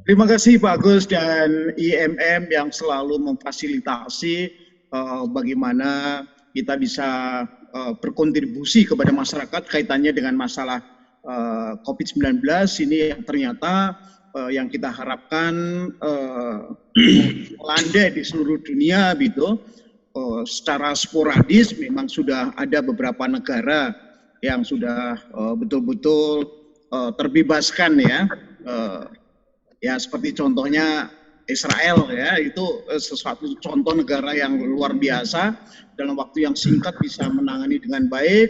Terima kasih Pak Agus dan IMM yang selalu memfasilitasi bagaimana kita bisa berkontribusi kepada masyarakat kaitannya dengan masalah COVID-19 ini yang ternyata yang kita harapkan landai di seluruh dunia gitu. Secara sporadis memang sudah ada beberapa negara yang sudah betul-betul terbebaskan ya. Ya seperti contohnya Israel ya, itu sesuatu contoh negara yang luar biasa dalam waktu yang singkat bisa menangani dengan baik.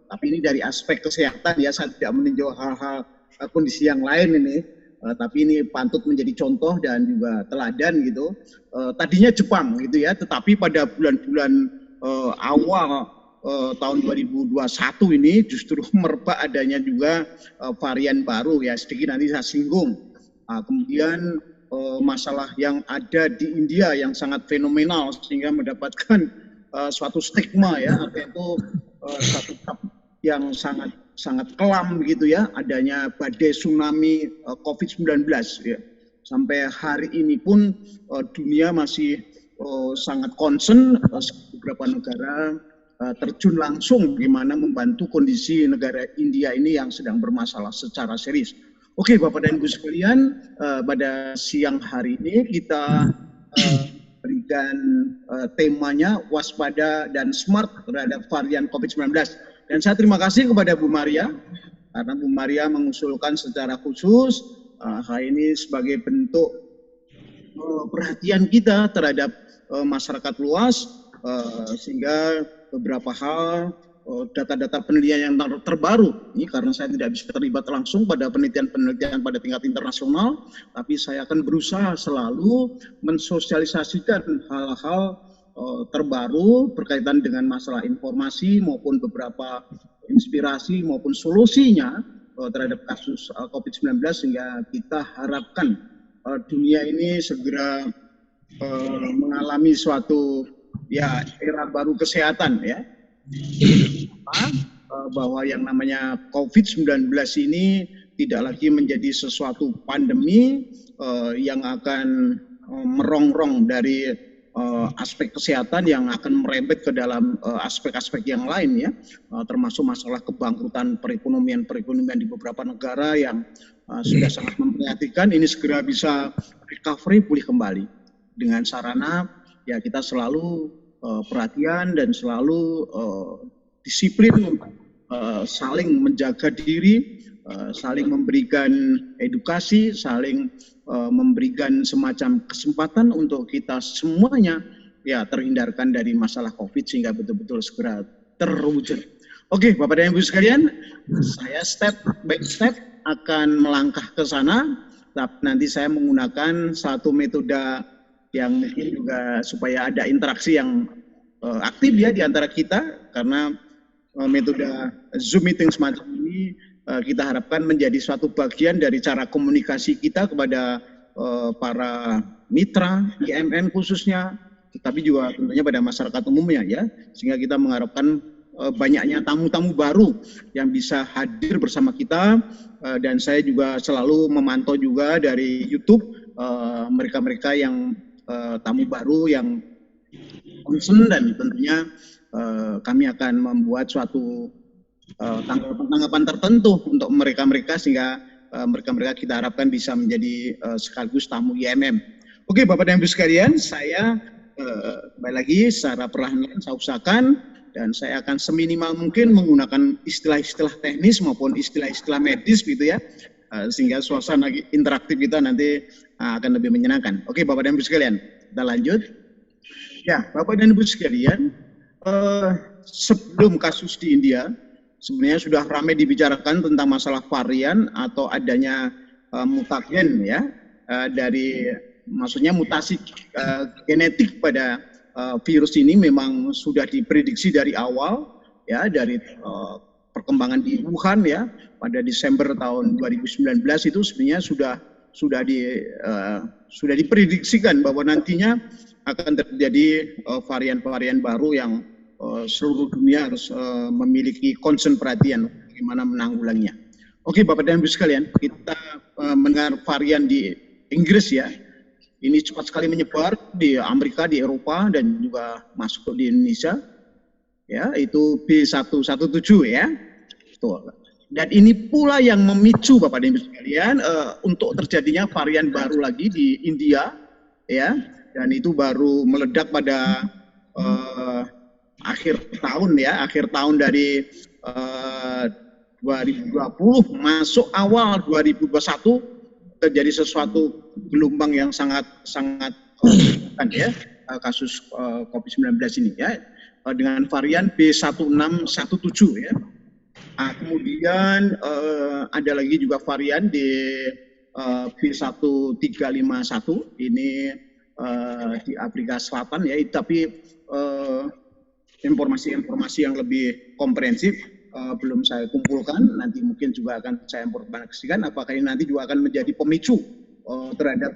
Tapi ini dari aspek kesehatan ya, saya tidak meninjau hal-hal kondisi yang lain ini. Tapi ini pantut menjadi contoh dan juga teladan gitu. Tadinya Jepang gitu ya, tetapi pada bulan-bulan awal tahun 2021 ini justru merebak adanya juga varian baru ya, sedikit nanti saya singgung. Kemudian masalah yang ada di India yang sangat fenomenal sehingga mendapatkan suatu stigma ya, itu satu yang sangat kelam begitu ya, adanya badai tsunami COVID-19 ya. Sampai hari ini pun dunia masih sangat concern, beberapa negara terjun langsung bagaimana membantu kondisi negara India ini yang sedang bermasalah secara serius. Oke Bapak dan Ibu sekalian, pada siang hari ini kita berikan temanya waspada dan smart terhadap varian COVID-19. Dan saya terima kasih kepada Bu Maria, karena Bu Maria mengusulkan secara khusus hal ini sebagai bentuk perhatian kita terhadap masyarakat luas, sehingga beberapa hal data-data penelitian yang terbaru ini, karena saya tidak bisa terlibat langsung pada penelitian-penelitian pada tingkat internasional, tapi saya akan berusaha selalu mensosialisasikan hal-hal terbaru berkaitan dengan masalah informasi maupun beberapa inspirasi maupun solusinya terhadap kasus COVID-19, sehingga kita harapkan dunia ini segera mengalami suatu ya era baru kesehatan ya, bahwa yang namanya COVID-19 ini tidak lagi menjadi sesuatu pandemi yang akan merongrong dari aspek kesehatan yang akan merembet ke dalam aspek-aspek yang lain ya, termasuk masalah kebangkrutan perekonomian di beberapa negara yang sudah sangat memprihatinkan. Ini segera bisa recovery, pulih kembali dengan sarana ya kita selalu perhatian dan selalu disiplin, saling menjaga diri, saling memberikan edukasi, saling memberikan semacam kesempatan untuk kita semuanya ya terhindarkan dari masalah COVID sehingga betul-betul segera terwujud. Oke, Bapak dan Ibu sekalian, saya step by step akan melangkah ke sana, tapi nanti saya menggunakan satu metode yang mungkin juga supaya ada interaksi yang aktif ya di antara kita, karena metode Zoom meeting semacam ini kita harapkan menjadi suatu bagian dari cara komunikasi kita kepada para mitra IMM khususnya, tetapi juga tentunya pada masyarakat umumnya ya, sehingga kita mengharapkan banyaknya tamu-tamu baru yang bisa hadir bersama kita, dan saya juga selalu memantau juga dari YouTube mereka-mereka yang tamu baru yang concern, dan tentunya kami akan membuat suatu tanggapan tertentu untuk mereka-mereka sehingga mereka-mereka kita harapkan bisa menjadi sekaligus tamu IMM. Oke Bapak dan Ibu sekalian, saya kembali lagi secara perlahan-lahan saya usahakan, dan saya akan seminimal mungkin menggunakan istilah-istilah teknis maupun istilah-istilah medis gitu ya, sehingga suasana interaktif kita nanti akan lebih menyenangkan. Oke Bapak dan Ibu sekalian, kita lanjut. Ya Bapak dan Ibu sekalian, sebelum kasus di India sebenarnya sudah ramai dibicarakan tentang masalah varian atau adanya mutagen ya, dari maksudnya mutasi genetik pada virus ini memang sudah diprediksi dari awal ya, dari perkembangan di Wuhan ya pada Desember tahun 2019 itu sebenarnya sudah diprediksikan bahwa nantinya akan terjadi varian-varian baru yang seluruh dunia harus memiliki concern perhatian bagaimana menanggulanginya. Oke, Bapak dan Ibu sekalian, kita mendengar varian di Inggris ya. Ini cepat sekali menyebar di Amerika, di Eropa, dan juga masuk di Indonesia. Ya, itu B117 ya. Tuh. Dan ini pula yang memicu Bapak dan Ibu sekalian untuk terjadinya varian baru lagi di India, ya. Dan itu baru meledak pada akhir tahun ya, akhir tahun dari 2020 masuk awal 2021 terjadi sesuatu gelombang yang sangat ya kasus COVID-19 ini ya dengan varian B1617 ya. Nah, kemudian ada lagi juga varian di B1351 ini di Afrika Selatan ya, tapi informasi-informasi yang lebih komprehensif belum saya kumpulkan, nanti mungkin juga akan saya informasikan apakah ini nanti juga akan menjadi pemicu terhadap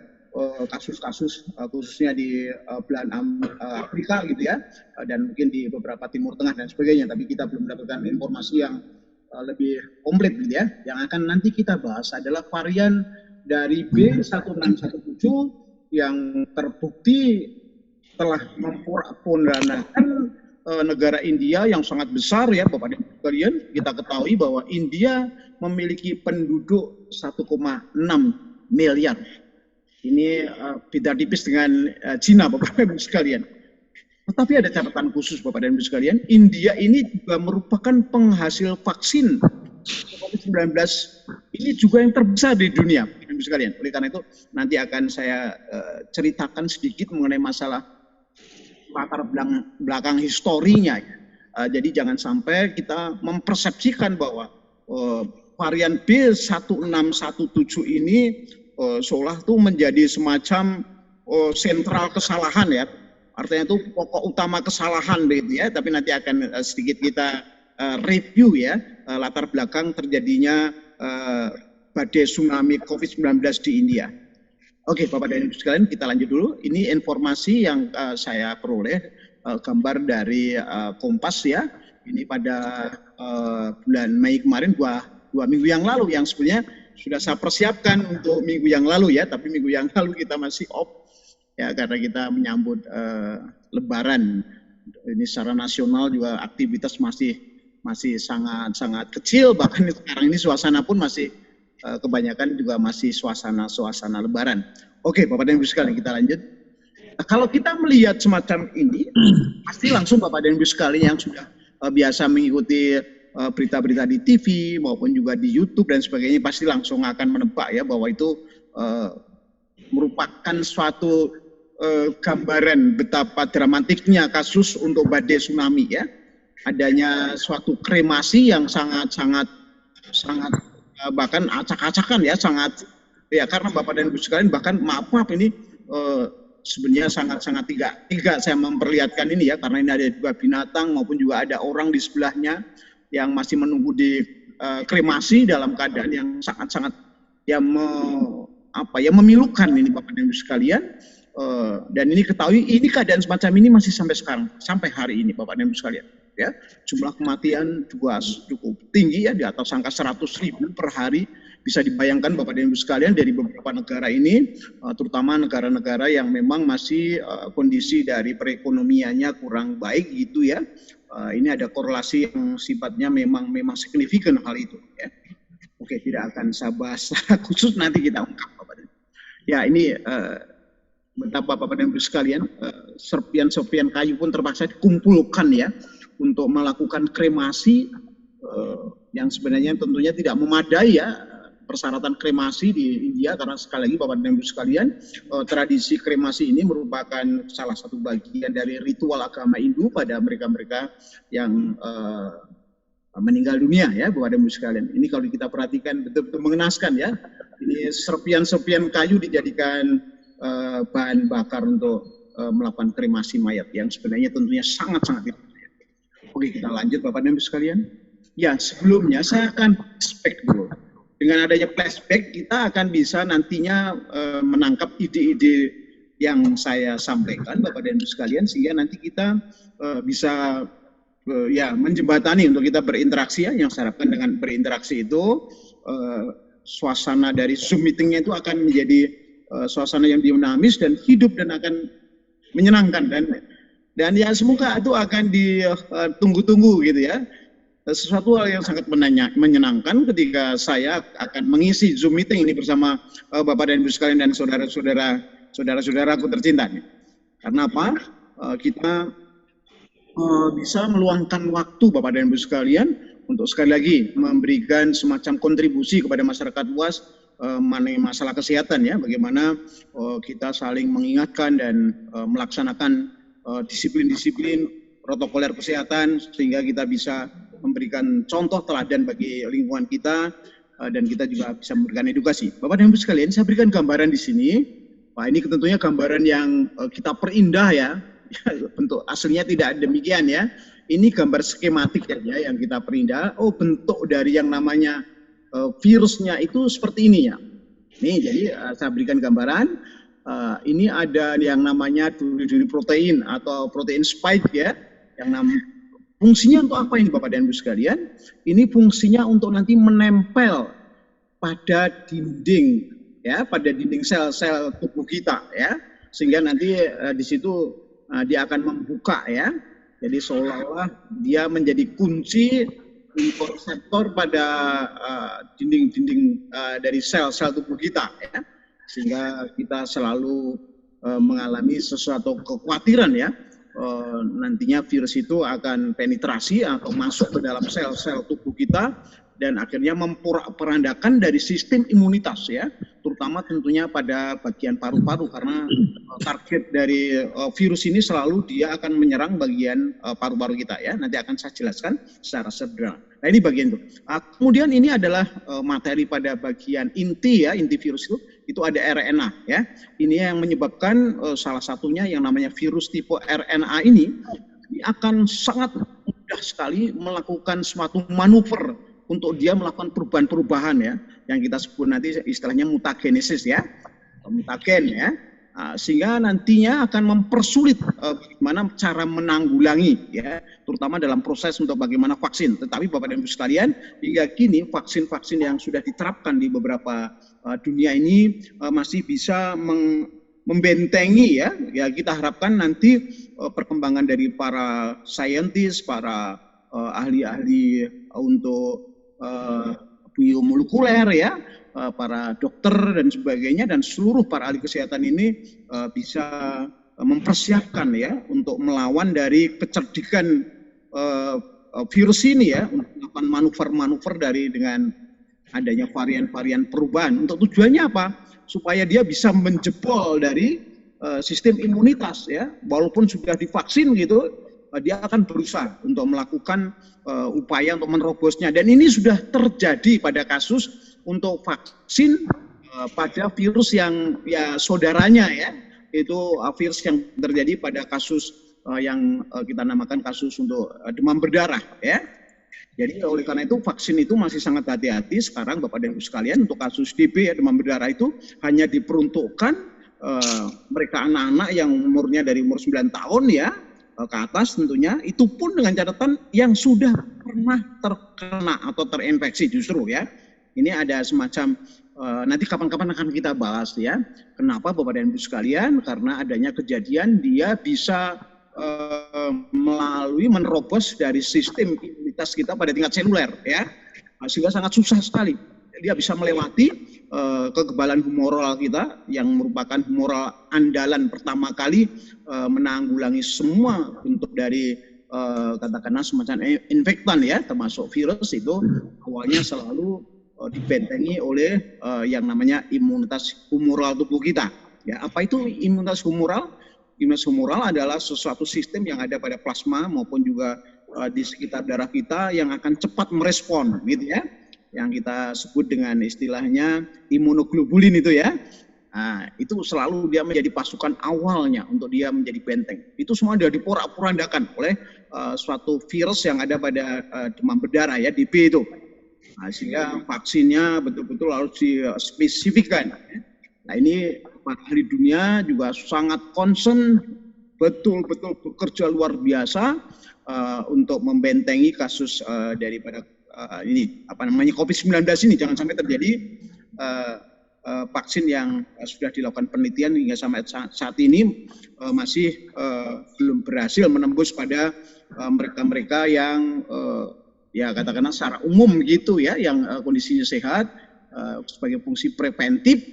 kasus-kasus khususnya di belahan Afrika gitu ya, dan mungkin di beberapa Timur Tengah dan sebagainya, tapi kita belum mendapatkan informasi yang lebih komplit gitu ya. Yang akan nanti kita bahas adalah varian dari B1617 yang terbukti telah memporak-porandakan negara India yang sangat besar ya Bapak dan Ibu sekalian. Kita ketahui bahwa India memiliki penduduk 1,6 miliar. Ini beda tipis dengan Cina Bapak dan Ibu sekalian. Tetapi ada catatan khusus Bapak dan Ibu sekalian, India ini juga merupakan penghasil vaksin COVID-19 ini juga yang terbesar di dunia Bapak dan Ibu sekalian. Oleh karena itu nanti akan saya ceritakan sedikit mengenai masalah latar belakang historinya. Jadi jangan sampai kita mempersepsikan bahwa varian B1617 ini seolah itu menjadi semacam sentral kesalahan ya. Artinya itu pokok utama kesalahan begitu ya. Tapi nanti akan sedikit kita review ya latar belakang terjadinya badai tsunami COVID-19 di India. Oke, Bapak dan Ibu sekalian, kita lanjut dulu. Ini informasi yang saya peroleh, gambar dari Kompas ya. Ini pada bulan Mei kemarin, dua minggu yang lalu, yang sebenarnya sudah saya persiapkan untuk minggu yang lalu ya. Tapi minggu yang lalu kita masih off ya, karena kita menyambut Lebaran. Ini secara nasional juga aktivitas masih sangat kecil. Bahkan sekarang ini suasana pun masih kebanyakan juga masih suasana Lebaran. Oke, Bapak dan Ibu sekalian, kita lanjut. Nah, kalau kita melihat semacam ini, pasti langsung Bapak dan Ibu sekalian yang sudah biasa mengikuti berita-berita di TV maupun juga di YouTube dan sebagainya, pasti langsung akan menebak ya bahwa itu merupakan suatu gambaran betapa dramatiknya kasus untuk badai tsunami ya. Adanya suatu kremasi yang sangat bahkan acak-acakan ya, sangat ya, karena Bapak dan Ibu sekalian bahkan maaf ini sebenarnya sangat tidak saya memperlihatkan ini ya, karena ini ada juga binatang maupun juga ada orang di sebelahnya yang masih menunggu di kremasi dalam keadaan yang sangat ya memilukan ini Bapak dan Ibu sekalian. Dan ini ketahui ini keadaan semacam ini masih sampai sekarang, sampai hari ini Bapak dan Ibu sekalian ya. Jumlah kematian juga cukup tinggi ya, di atas angka 100.000 per hari. Bisa dibayangkan Bapak dan Ibu sekalian dari beberapa negara ini, terutama negara-negara yang memang masih kondisi dari perekonomiannya kurang baik gitu ya. Ini ada korelasi yang sifatnya memang signifikan hal itu ya. Oke, tidak akan saya bahas khusus, nanti kita ungkap Bapak dan Ibu. Ya, ini betapa Bapak dan Ibu sekalian, serpian-serpian kayu pun terpaksa dikumpulkan ya untuk melakukan kremasi yang sebenarnya tentunya tidak memadai ya persyaratan kremasi di India, karena sekali lagi Bapak dan Ibu sekalian, tradisi kremasi ini merupakan salah satu bagian dari ritual agama Hindu pada mereka-mereka yang meninggal dunia ya Bapak dan Ibu sekalian. Ini kalau kita perhatikan betul-betul mengenaskan ya. Ini serpian-serpian kayu dijadikan bahan bakar untuk melakukan kremasi mayat yang sebenarnya tentunya sangat Oke, kita lanjut Bapak dan Ibu sekalian. Ya, sebelumnya saya akan flashback dulu. Dengan adanya flashback, kita akan bisa nantinya menangkap ide-ide yang saya sampaikan Bapak dan Ibu sekalian, sehingga nanti kita bisa ya menjembatani untuk kita berinteraksi ya. Yang saya harapkan dengan berinteraksi itu suasana dari Zoom meetingnya itu akan menjadi suasana yang dinamis dan hidup dan akan menyenangkan, dan ya semoga itu akan ditunggu-tunggu gitu ya. Sesuatu hal yang sangat menyenangkan ketika saya akan mengisi Zoom meeting ini bersama Bapak dan Ibu sekalian dan saudara-saudaraku tercinta. Karena apa? Kita bisa meluangkan waktu Bapak dan Ibu sekalian untuk sekali lagi memberikan semacam kontribusi kepada masyarakat luas mengenai masalah kesehatan ya, bagaimana kita saling mengingatkan dan melaksanakan disiplin-disiplin protokoler kesehatan sehingga kita bisa memberikan contoh teladan bagi lingkungan kita dan kita juga bisa memberikan edukasi. Bapak dan Ibu sekalian, saya berikan gambaran di sini. Pak, ini tentunya gambaran yang kita perindah ya. Bentuk aslinya tidak demikian ya. Ini gambar skematik ya yang kita perindah. Oh, bentuk dari yang namanya virusnya itu seperti ini ya. Nih, jadi saya berikan gambaran. Ini ada yang namanya duri-duri protein atau protein spike ya. Fungsinya untuk apa ini Bapak dan Ibu sekalian? Ini fungsinya untuk nanti menempel pada dinding ya, pada dinding sel-sel tubuh kita ya, sehingga nanti di situ dia akan membuka ya. Jadi seolah-olah dia menjadi kunci untuk reseptor pada dinding-dinding dari sel-sel tubuh kita ya, sehingga kita selalu mengalami sesuatu kekhawatiran ya. Nantinya virus itu akan penetrasi atau masuk ke dalam sel-sel tubuh kita dan akhirnya memporak-porandakan dari sistem imunitas ya, terutama tentunya pada bagian paru-paru karena target dari virus ini selalu dia akan menyerang bagian paru-paru kita ya. Nanti akan saya jelaskan secara sederhana. Nah, ini bagian itu. Kemudian ini adalah materi pada bagian inti ya, inti virus itu ada RNA ya. Ini yang menyebabkan salah satunya yang namanya virus tipe RNA ini akan sangat mudah sekali melakukan suatu manuver untuk dia melakukan perubahan-perubahan ya, yang kita sebut nanti istilahnya mutagenesis ya, mutagen ya, sehingga nantinya akan mempersulit bagaimana cara menanggulangi ya, terutama dalam proses untuk bagaimana vaksin. Tetapi Bapak dan Ibu sekalian, hingga kini vaksin-vaksin yang sudah diterapkan di beberapa dunia ini masih bisa membentengi ya. Ya kita harapkan nanti perkembangan dari para saintis, para ahli-ahli untuk biomolekuler ya, para dokter dan sebagainya dan seluruh para ahli kesehatan ini bisa mempersiapkan ya untuk melawan dari kecerdikan virus ini ya, untuk melakukan manuver-manuver dari dengan adanya varian-varian perubahan. Untuk tujuannya apa? Supaya dia bisa menjebol dari sistem imunitas ya, walaupun sudah divaksin gitu, dia akan berusaha untuk melakukan upaya untuk menerobosnya. Dan ini sudah terjadi pada kasus untuk vaksin pada virus yang ya saudaranya ya, itu virus yang terjadi pada kasus yang kita namakan kasus untuk demam berdarah ya. Jadi oleh karena itu vaksin itu masih sangat hati-hati sekarang Bapak dan Ibu sekalian. Untuk kasus DB ya, demam berdarah itu hanya diperuntukkan mereka anak-anak yang umurnya dari umur 9 tahun ya ke atas tentunya, itu pun dengan catatan yang sudah pernah terkena atau terinfeksi justru ya. Ini ada semacam nanti kapan-kapan akan kita bahas ya. Kenapa Bapak dan Ibu sekalian? Karena adanya kejadian dia bisa melalui menerobos dari sistem imunitas kita pada tingkat seluler ya, sehingga sangat susah sekali dia bisa melewati kekebalan humoral kita yang merupakan humoral andalan pertama kali menanggulangi semua bentuk dari katakanlah semacam infektan ya, termasuk virus itu awalnya selalu dibentengi oleh yang namanya imunitas humoral tubuh kita ya. Apa itu imunitas humoral? Imunitas humoral adalah sesuatu sistem yang ada pada plasma maupun juga di sekitar darah kita yang akan cepat merespon gitu ya, yang kita sebut dengan istilahnya imunoglobulin itu ya. Nah, itu selalu dia menjadi pasukan awalnya untuk dia menjadi benteng. Itu semua sudah diporak-porandakan oleh suatu virus yang ada pada demam berdarah ya, DB itu. Nah, sehingga vaksinnya betul-betul harus dispesifikkan. Nah, ini para ahli dunia juga sangat concern, betul-betul bekerja luar biasa untuk membentengi kasus daripada ini apa namanya COVID-19 ini, jangan sampai terjadi vaksin yang sudah dilakukan penelitian hingga sampai saat ini masih belum berhasil menembus pada mereka-mereka yang ya katakanlah secara umum gitu ya, yang kondisinya sehat sebagai fungsi preventif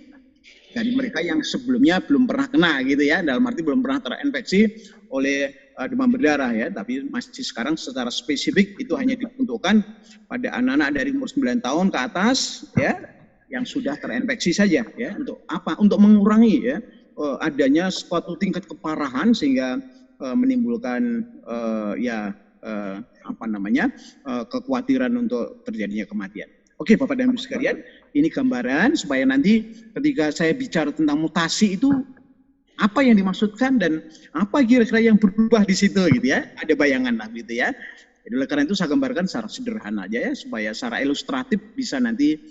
dari mereka yang sebelumnya belum pernah kena gitu ya, dalam arti belum pernah terinfeksi oleh demam berdarah ya, tapi masih sekarang secara spesifik itu hanya diperuntukkan pada anak-anak dari umur 9 tahun ke atas ya, yang sudah terinfeksi saja ya. Untuk apa? Untuk mengurangi ya adanya suatu tingkat keparahan sehingga menimbulkan kekhawatiran untuk terjadinya kematian. Oke, Bapak dan Ibu sekalian, ini gambaran supaya nanti ketika saya bicara tentang mutasi itu apa yang dimaksudkan dan apa kira-kira yang berubah di situ gitu ya. Ada bayangan lah gitu ya. Jadi oleh karena itu saya gambarkan secara sederhana aja ya, supaya secara ilustratif bisa nanti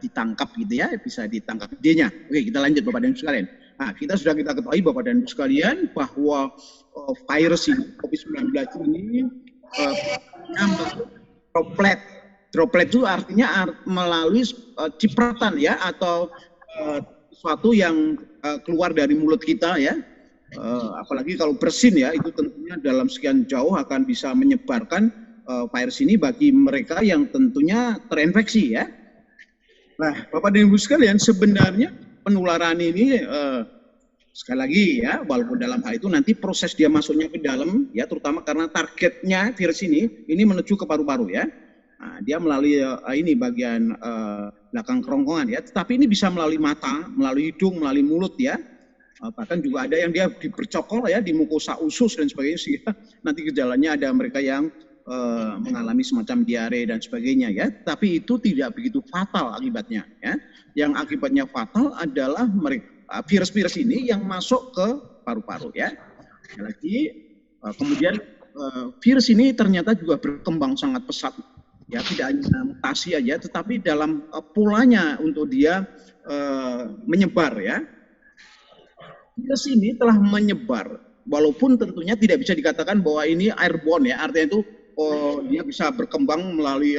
ditangkap gitu ya, bisa ditangkap idenya. Oke, kita lanjut Bapak dan Ibu sekalian. Nah, kita ketahui Bapak dan Ibu sekalian bahwa virus ini, COVID-19 ini droplet. Droplet itu artinya melalui cipratan ya, atau sesuatu yang keluar dari mulut kita ya. Apalagi kalau bersin ya, itu tentunya dalam sekian jauh akan bisa menyebarkan virus ini bagi mereka yang tentunya terinfeksi ya. Nah, Bapak dan Ibu sekalian, sebenarnya penularan ini sekali lagi ya, walaupun dalam hal itu nanti proses dia masuknya ke dalam ya, terutama karena targetnya virus ini menuju ke paru-paru ya. Nah, dia melalui ini bagian belakang kerongkongan ya, tetapi ini bisa melalui mata, melalui hidung, melalui mulut ya. Bahkan juga ada yang dia dipercokol ya, di mukosa usus dan sebagainya, sehingga nanti gejalanya ada mereka yang mengalami semacam diare dan sebagainya ya. Tapi itu tidak begitu fatal akibatnya ya. Yang akibatnya fatal adalah virus-virus ini yang masuk ke paru-paru ya. Lagi kemudian virus ini ternyata juga berkembang sangat pesat ya, tidak hanya mutasi aja, tetapi dalam polanya untuk dia menyebar ya. Virus ini telah menyebar, walaupun tentunya tidak bisa dikatakan bahwa ini airborne ya, artinya itu dia bisa berkembang melalui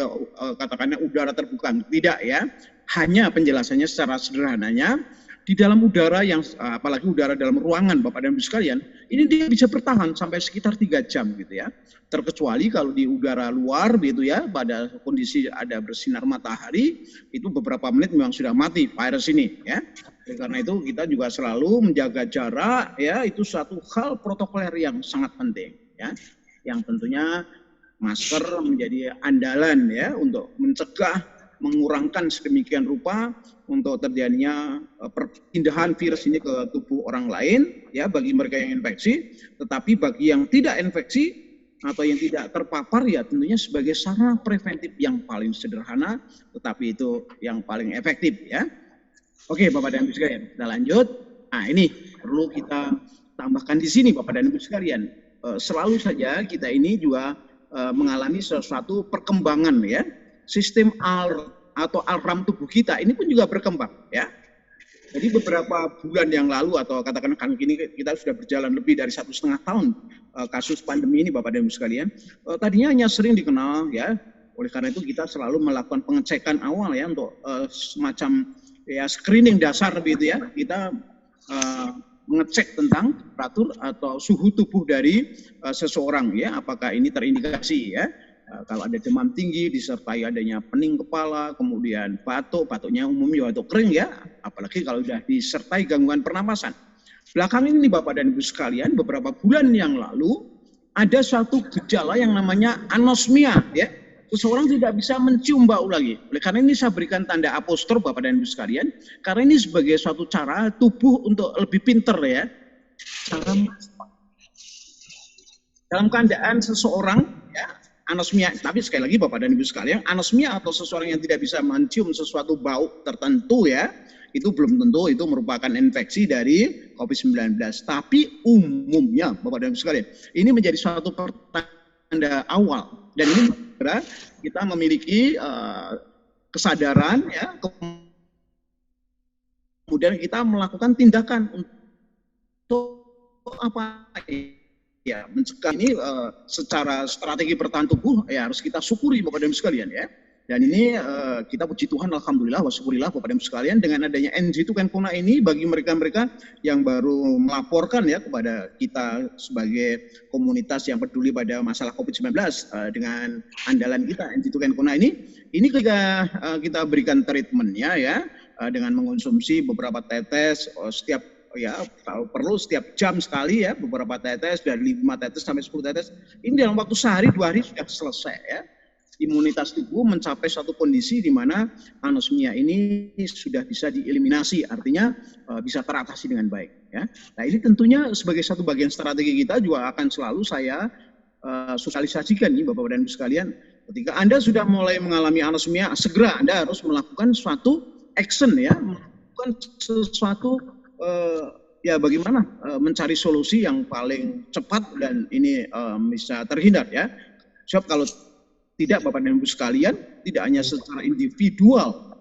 katakannya udara terbuka, tidak ya. Hanya penjelasannya secara sederhananya, di dalam udara yang apalagi udara dalam ruangan Bapak dan Ibu sekalian, ini dia bisa bertahan sampai sekitar 3 jam gitu ya. Terkecuali kalau di udara luar gitu ya, pada kondisi ada bersinar matahari, itu beberapa menit memang sudah mati virus ini ya. Karena itu kita juga selalu menjaga jarak ya, itu suatu hal protokoler yang sangat penting ya. Yang tentunya masker menjadi andalan ya untuk mencegah, mengurangkan sedemikian rupa untuk terjadinya perpindahan virus ini ke tubuh orang lain ya, bagi mereka yang infeksi. Tetapi bagi yang tidak infeksi atau yang tidak terpapar ya, tentunya sebagai sarana preventif yang paling sederhana tetapi itu yang paling efektif ya. Oke Bapak dan Ibu sekalian, kita lanjut. Nah, ini perlu kita tambahkan di sini Bapak dan Ibu sekalian. Selalu saja kita ini juga mengalami sesuatu perkembangan ya. Sistem alarm tubuh kita ini pun juga berkembang ya. Jadi beberapa bulan yang lalu atau katakan kan kini kita sudah berjalan lebih dari 1,5 tahun kasus pandemi ini Bapak dan Ibu sekalian. Tadinya hanya sering dikenal ya. Oleh karena itu kita selalu melakukan pengecekan awal ya, untuk semacam ya screening dasar begitu ya. Kita mengecek tentang temperatur atau suhu tubuh dari seseorang ya, apakah ini terindikasi ya. Kalau ada demam tinggi disertai adanya pening kepala, kemudian batuknya umumnya batuk kering ya, apalagi kalau sudah disertai gangguan pernapasan. Belakangan ini Bapak dan Ibu sekalian, beberapa bulan yang lalu ada suatu gejala yang namanya anosmia ya. Seseorang tidak bisa mencium bau lagi. Oleh karena ini saya berikan tanda apostrof Bapak dan Ibu sekalian, karena ini sebagai suatu cara tubuh untuk lebih pinter ya. Dalam keadaan seseorang ya anosmia, tapi sekali lagi Bapak dan Ibu sekalian, anosmia atau seseorang yang tidak bisa mencium sesuatu bau tertentu ya, itu belum tentu itu merupakan infeksi dari COVID-19. Tapi umumnya Bapak dan Ibu sekalian, ini menjadi suatu pertanda awal. Dan ini kita memiliki kesadaran ya, kemudian kita melakukan tindakan untuk apa ya, mencegah ini secara strategi pertahanan tubuh ya, harus kita syukuri Bapak dan Ibu sekalian ya. Dan ini kita puji Tuhan, alhamdulillah, wasyukurillah Bapak dan Ibu sekalian, dengan adanya NG2 Kenkona ini bagi mereka-mereka yang baru melaporkan ya kepada kita sebagai komunitas yang peduli pada masalah COVID-19 dengan andalan kita NG2 Kenkona ini kita berikan treatmentnya ya dengan mengonsumsi beberapa tetes setiap ya perlu setiap jam sekali ya, beberapa tetes dari 5 tetes sampai 10 tetes. Ini dalam waktu sehari 2 hari sudah selesai ya. Imunitas tubuh mencapai suatu kondisi di mana anosmia ini sudah bisa dieliminasi, artinya bisa teratasi dengan baik. Ya. Nah ini tentunya sebagai satu bagian strategi kita juga akan selalu saya sosialisasikan nih Bapak dan Ibu sekalian, ketika Anda sudah mulai mengalami anosmia, segera Anda harus melakukan suatu action ya, melakukan sesuatu ya bagaimana mencari solusi yang paling cepat dan ini bisa terhindar ya. Sebab kalau tidak Bapak dan Ibu sekalian, tidak hanya secara individual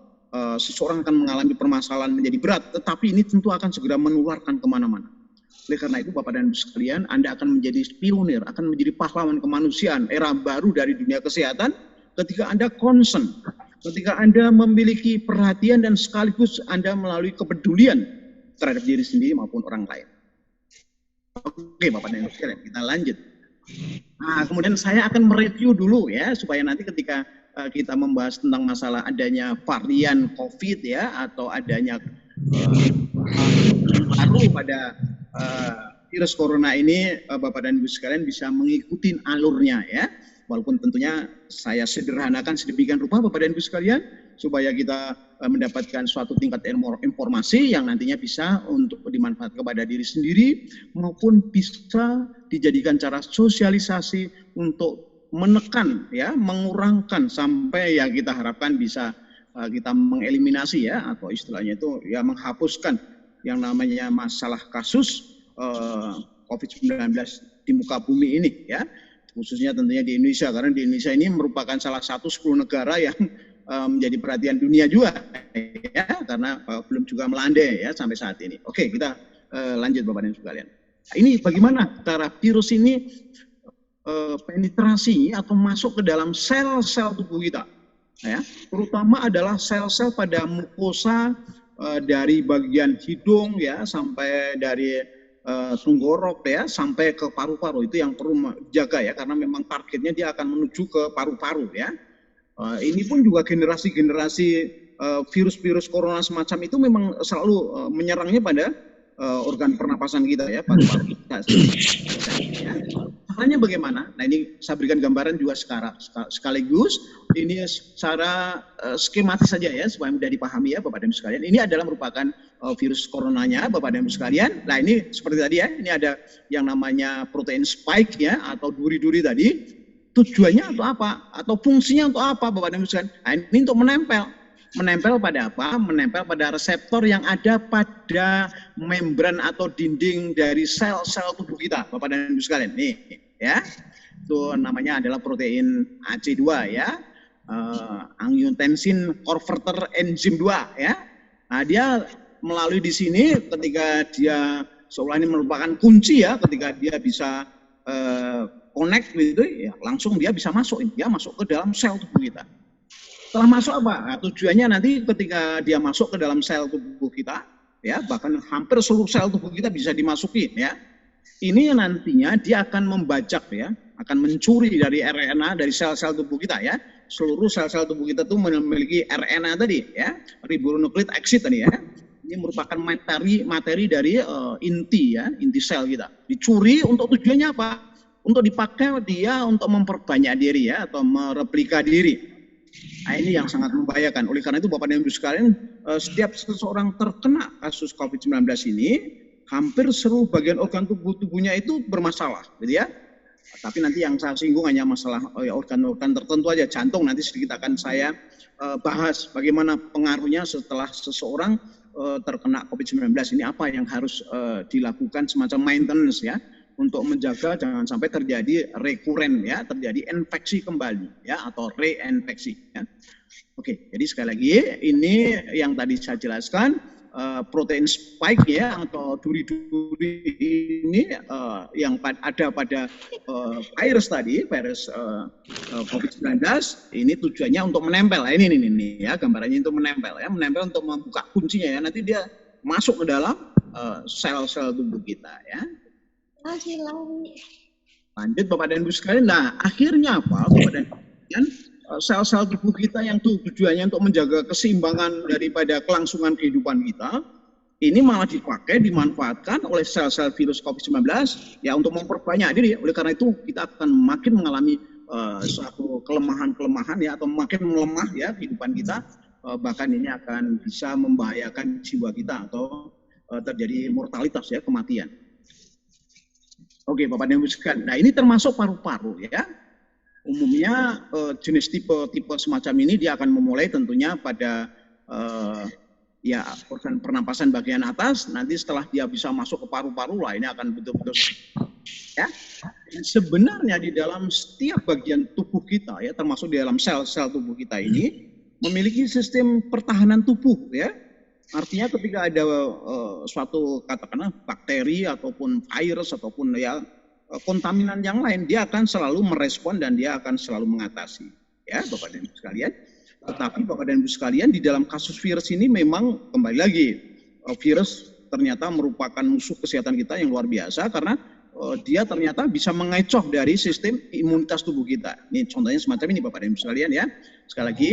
seseorang akan mengalami permasalahan menjadi berat, tetapi ini tentu akan segera menularkan kemana-mana. Oleh karena itu Bapak dan Ibu sekalian, Anda akan menjadi pionir, akan menjadi pahlawan kemanusiaan, era baru dari dunia kesehatan ketika Anda concern, ketika Anda memiliki perhatian dan sekaligus Anda melalui kepedulian terhadap diri sendiri maupun orang lain. Oke Bapak dan Ibu sekalian, kita lanjut. Nah, kemudian saya akan mereview dulu ya, supaya nanti ketika kita membahas tentang masalah adanya varian COVID ya, atau adanya baru pada virus corona ini, Bapak dan Ibu sekalian bisa mengikuti alurnya ya. Walaupun tentunya saya sederhanakan sedemikian rupa Bapak dan Ibu sekalian, supaya kita mendapatkan suatu tingkat informasi yang nantinya bisa untuk dimanfaatkan kepada diri sendiri maupun bisa dijadikan cara sosialisasi untuk menekan ya, mengurangkan sampai yang kita harapkan bisa kita mengeliminasi ya, atau istilahnya itu ya menghapuskan yang namanya masalah kasus COVID-19 di muka bumi ini ya, khususnya tentunya di Indonesia, karena di Indonesia ini merupakan salah satu 10 negara yang menjadi perhatian dunia juga ya, karena belum juga melandai ya sampai saat ini. Oke, kita lanjut Bapak dan Ibu sekalian. Ini bagaimana cara virus ini penetrasi atau masuk ke dalam sel-sel tubuh kita ya, terutama adalah sel-sel pada mukosa dari bagian hidung ya, sampai dari tenggorok ya, sampai ke paru-paru. Itu yang perlu dijaga ya, karena memang targetnya dia akan menuju ke paru-paru ya. Ini pun juga generasi-generasi virus-virus corona semacam itu memang selalu menyerangnya pada organ pernapasan kita ya, paru-paru kita. Ya. Caranya bagaimana? Nah ini saya berikan gambaran juga sekaligus, ini secara skematis saja ya, supaya mudah dipahami ya Bapak dan Ibu sekalian. Ini adalah merupakan virus coronanya Bapak dan Ibu sekalian. Nah ini seperti tadi ya, ini ada yang namanya protein spike ya, atau duri-duri tadi. Tujuannya untuk apa? Atau fungsinya untuk apa Bapak dan Ibu sekalian? Nah, ini untuk menempel. Menempel pada apa? Menempel pada reseptor yang ada pada membran atau dinding dari sel-sel tubuh kita Bapak dan Ibu sekalian. Nih ya, itu namanya adalah protein AC2 ya, angiotensin converter enzim 2 ya. Nah dia melalui di sini, ketika dia seolah ini merupakan kunci ya, ketika dia bisa connect gitu ya, langsung dia bisa masuk ke dalam sel tubuh kita. Setelah masuk apa? Nah, tujuannya nanti ketika dia masuk ke dalam sel tubuh kita ya, bahkan hampir seluruh sel tubuh kita bisa dimasuki ya. Ini nantinya dia akan membajak ya, akan mencuri dari RNA dari sel-sel tubuh kita ya. Seluruh sel-sel tubuh kita tuh memiliki RNA tadi ya, ribonucleic acid tadi ya. Ini merupakan materi dari inti ya, inti sel kita. Dicuri untuk tujuannya apa? Untuk dipakai dia untuk memperbanyak diri ya, atau mereplika diri. Nah ini yang sangat membahayakan. Oleh karena itu Bapak dan Ibu sekalian, setiap seseorang terkena kasus COVID-19 ini, hampir seluruh bagian organ tubuhnya itu bermasalah, gitu ya. Tapi nanti yang saya singgung hanya masalah organ-organ tertentu aja. Jantung nanti sedikit akan saya bahas bagaimana pengaruhnya setelah seseorang terkena COVID-19 ini, apa yang harus dilakukan semacam maintenance ya, untuk menjaga jangan sampai terjadi rekuren ya, terjadi infeksi kembali ya, atau reinfeksi ya. Oke, jadi sekali lagi ini yang tadi saya jelaskan, protein spike ya atau duri-duri ini yang ada pada virus tadi, virus COVID-19 ini tujuannya untuk menempel. Nah, ini ya gambarannya untuk menempel ya, menempel untuk membuka kuncinya ya. Nanti dia masuk ke dalam sel-sel tubuh kita ya. Lanjut Bapak dan Ibu sekalian. Nah, akhirnya apa Bapak dan Ibu sekalian? Sel-sel tubuh kita yang tujuannya untuk menjaga keseimbangan daripada kelangsungan kehidupan kita, ini malah dimanfaatkan oleh sel-sel virus COVID-19 ya untuk memperbanyak diri. Oleh karena itu kita akan makin mengalami suatu kelemahan-kelemahan ya, atau makin melemah ya kehidupan kita, bahkan ini akan bisa membahayakan jiwa kita atau terjadi mortalitas ya, kematian. Oke Bapak dan Ibu sekalian. Nah, ini termasuk paru-paru ya. Umumnya jenis tipe semacam ini dia akan memulai tentunya pada ya organ pernapasan bagian atas. Nanti setelah dia bisa masuk ke paru-paru lah, ini akan betul-betul ya. Sebenarnya di dalam setiap bagian tubuh kita ya, termasuk di dalam sel-sel tubuh kita ini memiliki sistem pertahanan tubuh ya. Artinya ketika ada suatu katakanlah bakteri ataupun virus ataupun ya kontaminan yang lain, dia akan selalu merespon dan dia akan selalu mengatasi ya Bapak dan Ibu sekalian. Tetapi Bapak dan Ibu sekalian, di dalam kasus virus ini memang kembali lagi virus ternyata merupakan musuh kesehatan kita yang luar biasa, karena dia ternyata bisa mengecoh dari sistem imunitas tubuh kita. Ini contohnya semacam ini Bapak dan Ibu sekalian ya. Sekali lagi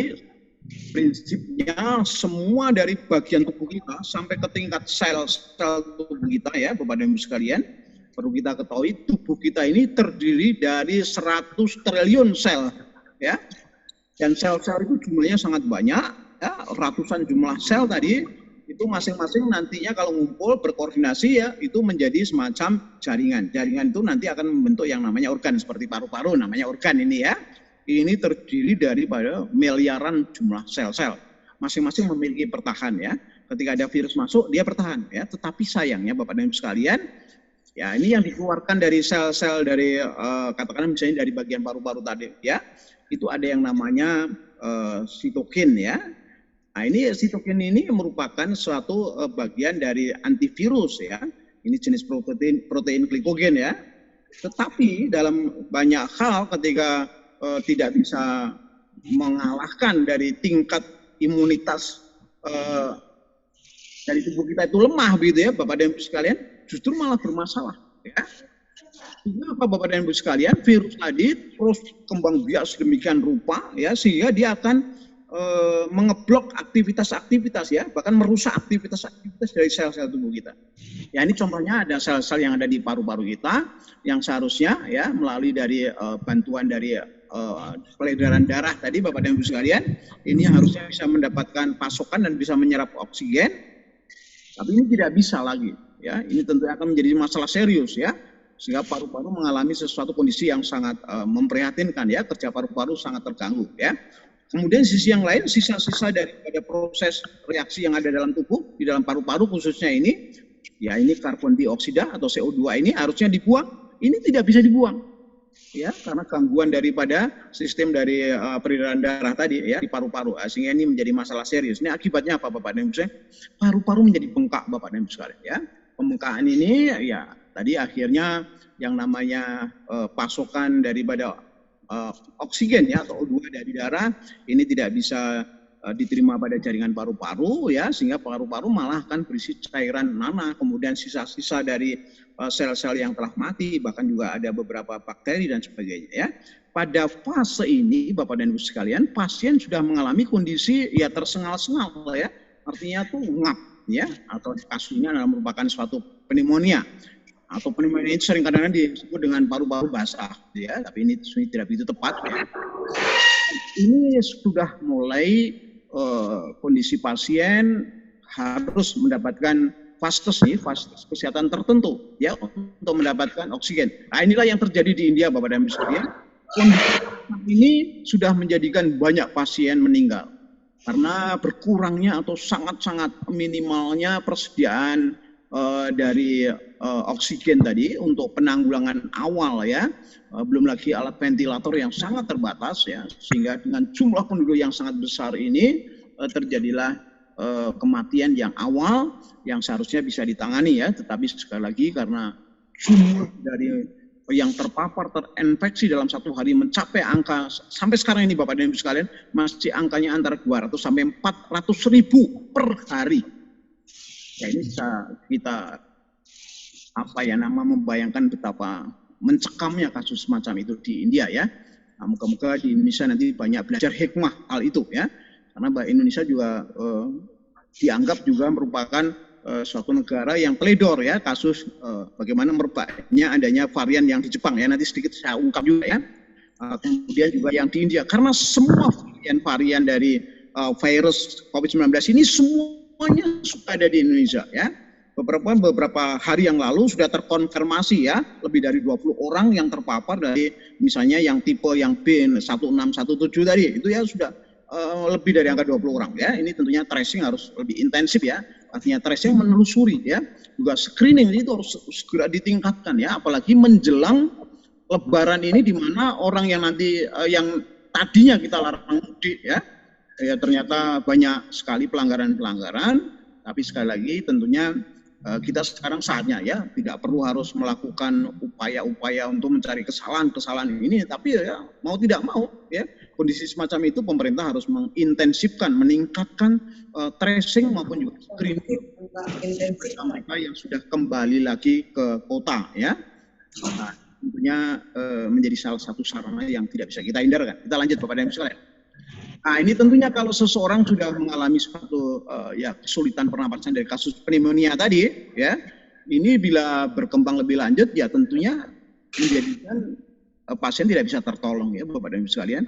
prinsipnya semua dari bagian tubuh kita sampai ke tingkat sel-sel tubuh kita ya Bapak dan Ibu sekalian. Perlu kita ketahui tubuh kita ini terdiri dari 100 triliun sel ya. Dan sel-sel itu jumlahnya sangat banyak ya, ratusan jumlah sel tadi itu masing-masing nantinya kalau ngumpul berkoordinasi ya itu menjadi semacam jaringan. Jaringan itu nanti akan membentuk yang namanya organ, seperti paru-paru namanya organ ini ya. Ini terdiri daripada miliaran jumlah sel-sel. Masing-masing memiliki pertahan ya. Ketika ada virus masuk dia bertahan ya. Tetapi sayangnya Bapak dan Ibu sekalian, ya ini yang dikeluarkan dari sel-sel dari katakanlah misalnya dari bagian paru-paru tadi ya, itu ada yang namanya sitokin ya. Nah ini sitokin ini merupakan suatu bagian dari antivirus ya. Ini jenis protein glikogen ya. Tetapi dalam banyak hal ketika tidak bisa mengalahkan dari tingkat imunitas dari tubuh kita itu lemah begitu ya Bapak dan Ibu sekalian, justru malah bermasalah ya. Sehingga apa Bapak dan Ibu sekalian, virus tadi terus kembang biak sedemikian rupa ya, sehingga dia akan mengeblok aktivitas-aktivitas ya, bahkan merusak aktivitas-aktivitas dari sel-sel tubuh kita. Ya ini contohnya ada sel-sel yang ada di paru-paru kita yang seharusnya ya melalui dari bantuan dari peredaran darah tadi Bapak dan Ibu sekalian, ini harusnya bisa mendapatkan pasokan dan bisa menyerap oksigen, tapi ini tidak bisa lagi ya. Ini tentu akan menjadi masalah serius ya, sehingga paru-paru mengalami sesuatu kondisi yang sangat memprihatinkan ya, kerja paru-paru sangat terganggu ya. Kemudian sisi yang lain, sisa-sisa daripada proses reaksi yang ada dalam tubuh, di dalam paru-paru khususnya ini, ya ini karbon dioksida atau CO2 ini harusnya dibuang, ini tidak bisa dibuang, ya karena gangguan daripada sistem dari peredaran darah tadi ya di paru-paru, sehingga ini menjadi masalah serius. Ini akibatnya apa Bapak dan Ibu sekalian? Paru-paru menjadi bengkak Bapak dan Ibu sekalian ya. Pembengkakan ini ya tadi akhirnya yang namanya pasokan daripada oksigen ya atau O2 dari darah ini tidak bisa diterima pada jaringan paru-paru ya, sehingga paru-paru malah akan berisi cairan nanah, kemudian sisa-sisa dari sel-sel yang telah mati, bahkan juga ada beberapa bakteri dan sebagainya ya. Pada fase ini Bapak dan Ibu sekalian, pasien sudah mengalami kondisi ya tersengal-sengal ya, artinya tuh ngap ya, atau kasusnya merupakan suatu pneumonia. Atau pneumonia itu sering kadang-kadang disebut dengan paru-paru basah ya, tapi ini tidak begitu tepat ya. Ini sudah mulai kondisi pasien harus mendapatkan fasilitas kesehatan tertentu ya untuk mendapatkan oksigen. Nah inilah yang terjadi di India Bapak dan Ibu sekalian. Kondisi ini sudah menjadikan banyak pasien meninggal karena berkurangnya atau sangat-sangat minimalnya persediaan dari oksigen tadi untuk penanggulangan awal ya, belum lagi alat ventilator yang sangat terbatas ya, sehingga dengan jumlah penduduk yang sangat besar ini terjadilah kematian yang awal yang seharusnya bisa ditangani ya, tetapi sekali lagi karena jumlah dari yang terpapar terinfeksi dalam satu hari mencapai angka sampai sekarang ini Bapak dan Ibu sekalian masih angkanya antara 200 sampai 400 ribu per hari. Ya ini bisa kita membayangkan betapa mencekamnya kasus semacam itu di India ya. Nah, moga-moga di Indonesia nanti banyak belajar hikmah hal itu ya. Karena Indonesia juga dianggap juga merupakan suatu negara yang teledor ya kasus bagaimana merebaknya adanya varian yang di Jepang ya, nanti sedikit saya ungkap juga ya. Kemudian juga yang di India, karena semua varian dari virus COVID-19 ini semuanya sudah ada di Indonesia ya. Beberapa hari yang lalu sudah terkonfirmasi ya lebih dari 20 orang yang terpapar dari misalnya yang tipe yang B1617 tadi itu ya sudah lebih dari angka 20 orang ya. Ini tentunya tracing harus lebih intensif ya. Artinya tracing menelusuri ya. Juga screening itu harus segera ditingkatkan ya, apalagi menjelang Lebaran ini di mana orang yang nanti yang tadinya kita larang mudik ya ternyata banyak sekali pelanggaran-pelanggaran. Tapi sekali lagi tentunya kita sekarang saatnya ya tidak perlu harus melakukan upaya-upaya untuk mencari kesalahan-kesalahan ini, tapi ya mau tidak mau ya kondisi semacam itu pemerintah harus mengintensifkan, meningkatkan tracing maupun juga screening mereka yang sudah kembali lagi ke kota ya. Nah, tentunya menjadi salah satu sarana yang tidak bisa kita hindarkan. Kita lanjut Bapak dan Ibu sekalian. Nah ini tentunya kalau seseorang sudah mengalami suatu kesulitan pernapasan dari kasus pneumonia tadi ya, ini bila berkembang lebih lanjut ya tentunya menjadikan pasien tidak bisa tertolong ya Bapak dan Ibu sekalian.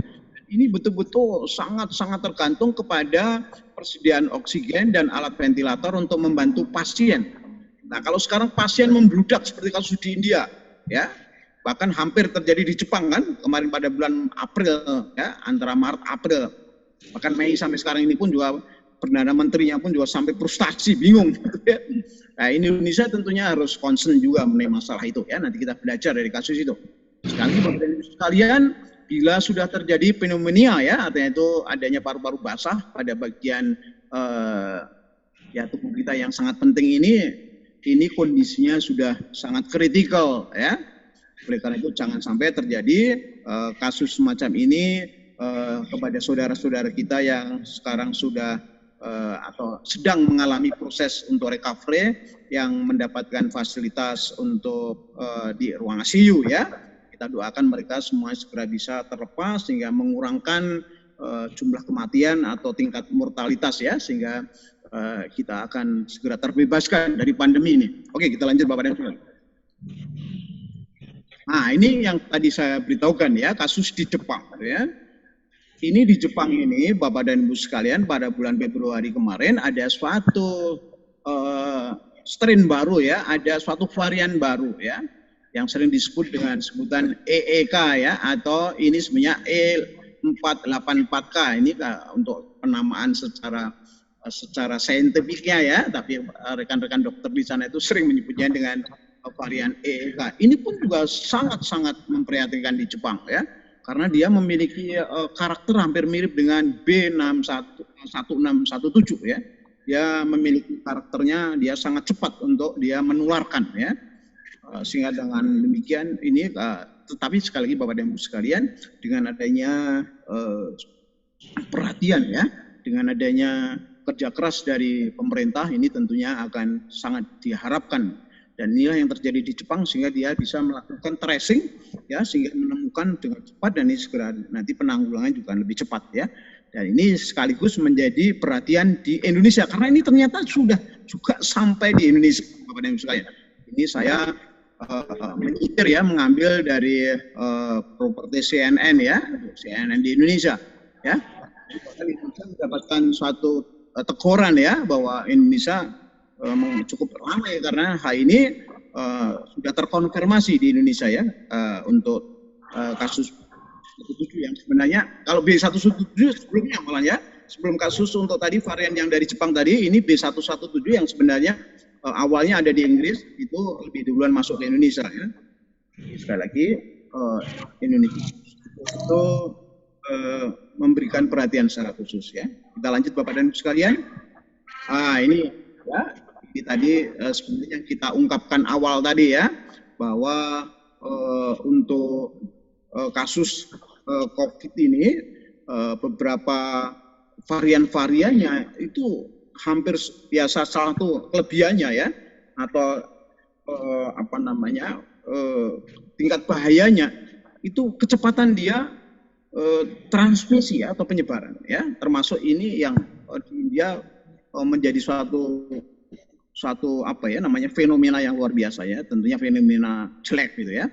Ini betul-betul sangat-sangat tergantung kepada persediaan oksigen dan alat ventilator untuk membantu pasien. Nah kalau sekarang pasien membludak seperti kasus di India ya, bahkan hampir terjadi di Jepang kan kemarin pada bulan April ya, antara Maret April. Bahkan Mei sampai sekarang ini pun juga Perdana Menterinya pun juga sampai frustasi, bingung. Nah Indonesia tentunya harus concern juga mengenai masalah itu ya. Nanti kita belajar dari kasus itu. Sekali Bapak dan Ibu sekalian, bila sudah terjadi pneumonia ya, artinya itu adanya paru-paru basah pada bagian ya tubuh kita yang sangat penting ini kondisinya sudah sangat kritikal ya. Oleh karena itu jangan sampai terjadi kasus semacam ini kepada saudara-saudara kita yang sekarang sudah atau sedang mengalami proses untuk recovery yang mendapatkan fasilitas untuk di ruang ICU ya. Kita doakan mereka semua segera bisa terlepas sehingga mengurangkan jumlah kematian atau tingkat mortalitas ya, sehingga kita akan segera terbebaskan dari pandemi ini. Oke, kita lanjut Bapak dan Ibu. Nah, ini yang tadi saya beritahukan ya, kasus di Jepang ya. Ini di Jepang ini Bapak dan Ibu sekalian pada bulan Februari kemarin ada suatu strain baru ya, ada suatu varian baru ya yang sering disebut dengan sebutan EEK ya, atau ini sebenarnya E484K. Ini untuk penamaan secara saintifiknya ya, tapi rekan-rekan dokter di sana itu sering menyebutnya dengan varian EEK. Ini pun juga sangat-sangat memprihatinkan di Jepang ya. Karena dia memiliki karakter hampir mirip dengan B1617 ya. Dia memiliki karakternya, dia sangat cepat untuk dia menularkan ya. Sehingga dengan demikian ini, tetapi sekali lagi Bapak dan Ibu sekalian, dengan adanya perhatian ya, dengan adanya kerja keras dari pemerintah ini tentunya akan sangat diharapkan. Dan inilah yang terjadi di Jepang sehingga dia bisa melakukan tracing ya, sehingga menemukan dengan cepat dan ini segera nanti penanggulangan juga lebih cepat ya. Dan ini sekaligus menjadi perhatian di Indonesia karena ini ternyata sudah juga sampai di Indonesia Bapak dan Ibu sekalian. Ini saya menyitir ya, mengambil dari properti CNN ya, CNN di Indonesia ya. Indonesia mendapatkan suatu teguran ya bahwa Indonesia cukup ramai karena hal ini sudah terkonfirmasi di Indonesia ya, untuk kasus 17 yang sebenarnya kalau B117 sebelumnya malah ya, sebelum kasus untuk tadi varian yang dari Jepang tadi, ini B117 yang sebenarnya awalnya ada di Inggris itu lebih duluan masuk ke Indonesia ya. Sekali lagi Indonesia itu memberikan perhatian secara khusus ya. Kita lanjut Bapak dan Ibu sekalian. Ini ya, ini tadi sebenarnya yang kita ungkapkan awal tadi ya, bahwa untuk kasus COVID ini beberapa varian-variannya itu hampir biasa, salah satu kelebihannya ya, atau apa namanya, tingkat bahayanya itu kecepatan dia transmisi ya, atau penyebaran ya, termasuk ini yang di India menjadi suatu apa ya namanya, fenomena yang luar biasa ya, tentunya fenomena jelek gitu ya,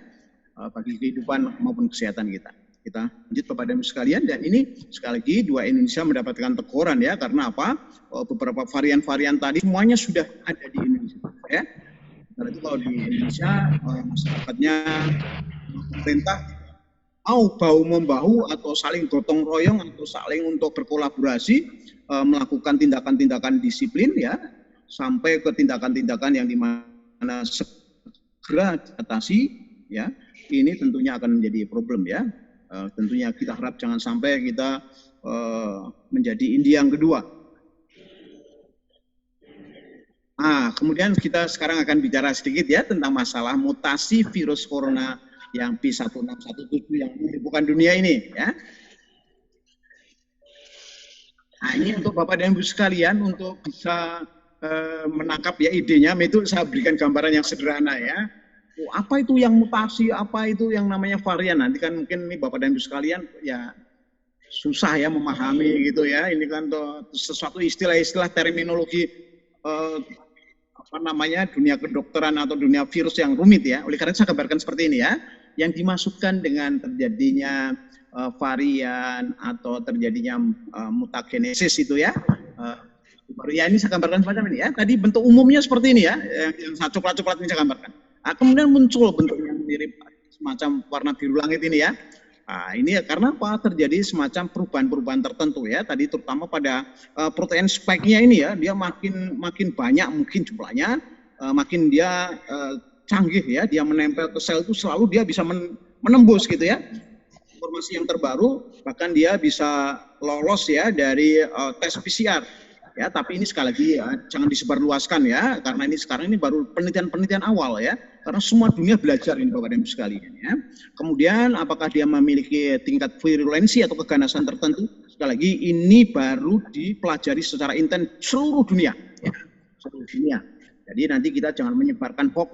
bagi kehidupan maupun kesehatan kita. Kita lanjut Bapak dan Ibu sekalian, dan ini sekali lagi dua Indonesia mendapatkan teguran ya, karena apa? Beberapa varian-varian tadi semuanya sudah ada di Indonesia ya. Karena itu kalau di Indonesia masyarakatnya, pemerintah mau bahu membahu atau saling gotong royong atau saling untuk berkolaborasi melakukan tindakan-tindakan disiplin ya, sampai ke tindakan-tindakan yang dimana segera diatasi ya. Ini tentunya akan menjadi problem ya. Tentunya kita harap jangan sampai kita menjadi India yang kedua. Kemudian kita sekarang akan bicara sedikit ya tentang masalah mutasi virus corona yang B1617 yang menyebabkan dunia ini ya. Ini untuk Bapak dan Ibu sekalian untuk bisa menangkap ya idenya, itu saya berikan gambaran yang sederhana ya. Apa itu yang mutasi, apa itu yang namanya varian, nanti kan mungkin nih Bapak dan Ibu sekalian ya susah ya memahami gitu ya. Ini kan sesuatu istilah-istilah terminologi apa namanya, dunia kedokteran atau dunia virus yang rumit ya. Oleh karena itu saya gambarkan seperti ini ya, yang dimasukkan dengan terjadinya varian atau terjadinya mutagenesis itu ya. Ya ini saya gambarkan semacam ini ya. Tadi bentuk umumnya seperti ini ya, yang coklat-coklat ini saya gambarkan. Kemudian muncul bentuk yang mirip semacam warna biru langit ini ya. Ini karena apa? Terjadi semacam perubahan-perubahan tertentu ya. Tadi terutama pada protein spike-nya ini ya, dia makin banyak mungkin jumlahnya, makin dia canggih ya, dia menempel ke sel itu selalu dia bisa menembus gitu ya. Informasi yang terbaru bahkan dia bisa lolos ya dari tes PCR. Ya, tapi ini sekali lagi ya, jangan disebarluaskan ya, karena ini sekarang ini baru penelitian-penelitian awal ya, karena semua dunia belajar ini Bapak dan Ibu sekalian ya. Kemudian apakah dia memiliki tingkat virulensi atau keganasan tertentu? Sekali lagi ini baru dipelajari secara intens seluruh dunia ya, seluruh dunia. Jadi nanti kita jangan menyebarkan hoax,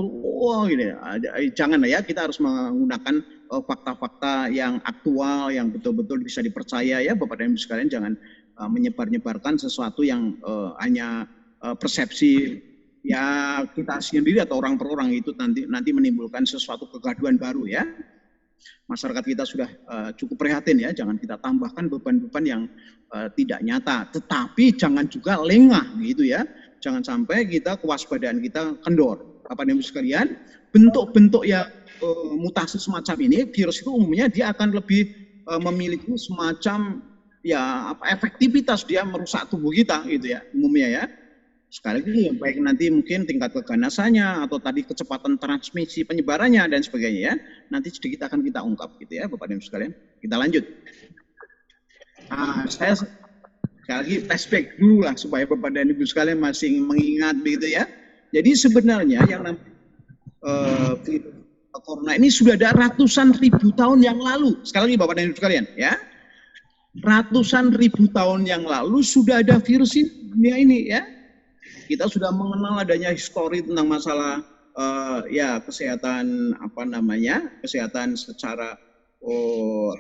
gini, jangan ya, kita harus menggunakan fakta-fakta yang aktual, yang betul-betul bisa dipercaya ya Bapak dan Ibu sekalian. Jangan menyebar-nyebarkan sesuatu yang hanya persepsi ya kita sendiri atau orang per orang, itu nanti menimbulkan sesuatu kegaduhan baru ya. Masyarakat kita sudah cukup prihatin ya, jangan kita tambahkan beban-beban yang tidak nyata, tetapi jangan juga lengah gitu ya. Jangan sampai kita kewaspadaan kita kendor. Bapak dan Ibu sekalian, bentuk-bentuk ya mutasi semacam ini, virus itu umumnya dia akan lebih memiliki semacam ya efektivitas, dia merusak tubuh kita gitu ya umumnya ya. Sekali lagi baik nanti mungkin tingkat keganasannya atau tadi kecepatan transmisi penyebarannya dan sebagainya ya, nanti sedikit akan kita ungkap gitu ya Bapak dan Ibu sekalian. Kita lanjut. Saya sekali lagi flashback dulu lah supaya Bapak dan Ibu sekalian masih mengingat begitu ya. Jadi sebenarnya yang namanya corona ini sudah ada ratusan ribu tahun yang lalu. Sekali lagi Bapak dan Ibu sekalian ya, ratusan ribu tahun yang lalu sudah ada virus ini ya. Kita sudah mengenal adanya histori tentang masalah ya kesehatan apa namanya, kesehatan secara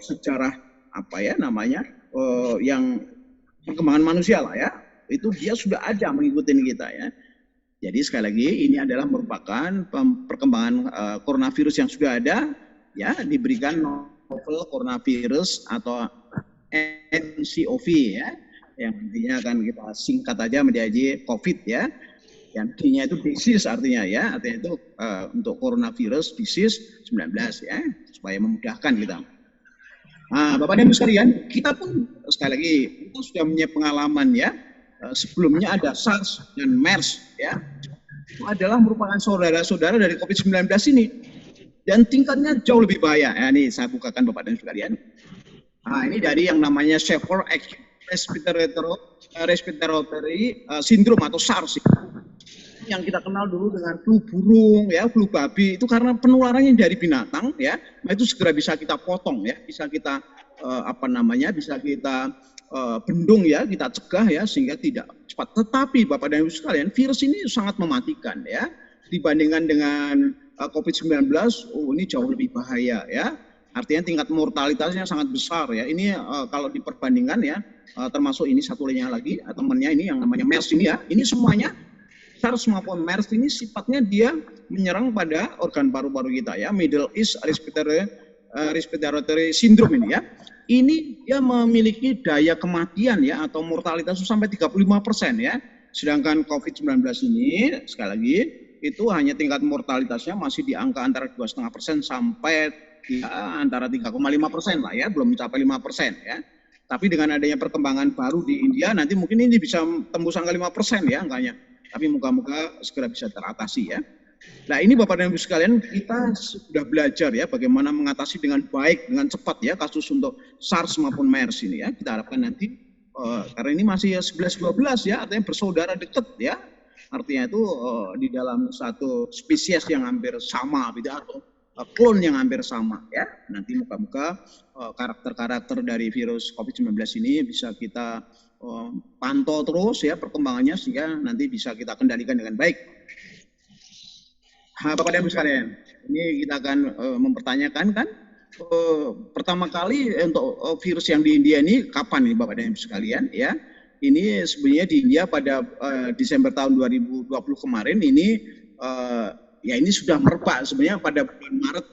sejarah apa ya namanya, yang perkembangan manusia lah ya. Itu dia sudah ada mengikuti kita ya. Jadi sekali lagi ini adalah merupakan perkembangan coronavirus yang sudah ada ya, diberikan novel coronavirus atau NCOV ya, yang intinya akan kita singkat aja menjadi COVID ya. Yang D-nya itu disease artinya ya, artinya itu untuk coronavirus disease 19 ya, supaya memudahkan kita. Bapak dan Ibu sekalian, kita pun sekali lagi kita sudah punya pengalaman ya. Sebelumnya ada SARS dan MERS ya, itu adalah merupakan saudara-saudara dari COVID-19 ini, dan tingkatnya jauh lebih bahaya. Ini saya bukakan Bapak dan Ibu sekalian. Ini dari yang namanya Sheffer respiratory syndrome atau SARS yang kita kenal dulu dengan flu burung ya, flu babi, itu karena penularannya dari binatang ya, nah itu segera bisa kita potong ya, bisa kita bisa kita bendung ya, kita cegah ya sehingga tidak cepat. Tetapi Bapak dan Ibu sekalian, virus ini sangat mematikan ya, dibandingkan dengan COVID-19, ini jauh lebih bahaya ya. Artinya tingkat mortalitasnya sangat besar ya. Ini kalau diperbandingkan ya, termasuk ini satunya lagi temannya ini yang namanya MERS ini ya, ini semuanya SARS maupun MERS ini sifatnya dia menyerang pada organ paru-paru kita ya, Middle East Respiratory Syndrome ini ya. Ini dia memiliki daya kematian ya atau mortalitas sampai 35% ya. Sedangkan COVID-19 ini sekali lagi itu hanya tingkat mortalitasnya masih di angka antara 2,5% sampai ya, antara 3,5% lah ya, belum mencapai 5% ya. Tapi dengan adanya perkembangan baru di India nanti mungkin ini bisa tembus angka 5% ya angkanya. Tapi moga-moga segera bisa teratasi ya. Nah ini Bapak dan Ibu sekalian, kita sudah belajar ya bagaimana mengatasi dengan baik, dengan cepat ya kasus untuk SARS maupun MERS ini ya. Kita harapkan nanti, karena ini masih 11-12 ya, artinya bersaudara dekat ya. Artinya itu di dalam satu spesies yang hampir sama gitu, atau klon yang hampir sama ya. Nanti moga-moga karakter-karakter dari virus COVID-19 ini bisa kita pantau terus ya perkembangannya sehingga nanti bisa kita kendalikan dengan baik. Bapak dan Ibu sekalian, ini kita akan mempertanyakan kan pertama kali untuk virus yang di India ini kapan nih Bapak dan Ibu sekalian ya? Ini sebenarnya di India pada Desember tahun 2020 kemarin ini ya ini sudah merebak sebenarnya pada bulan Maret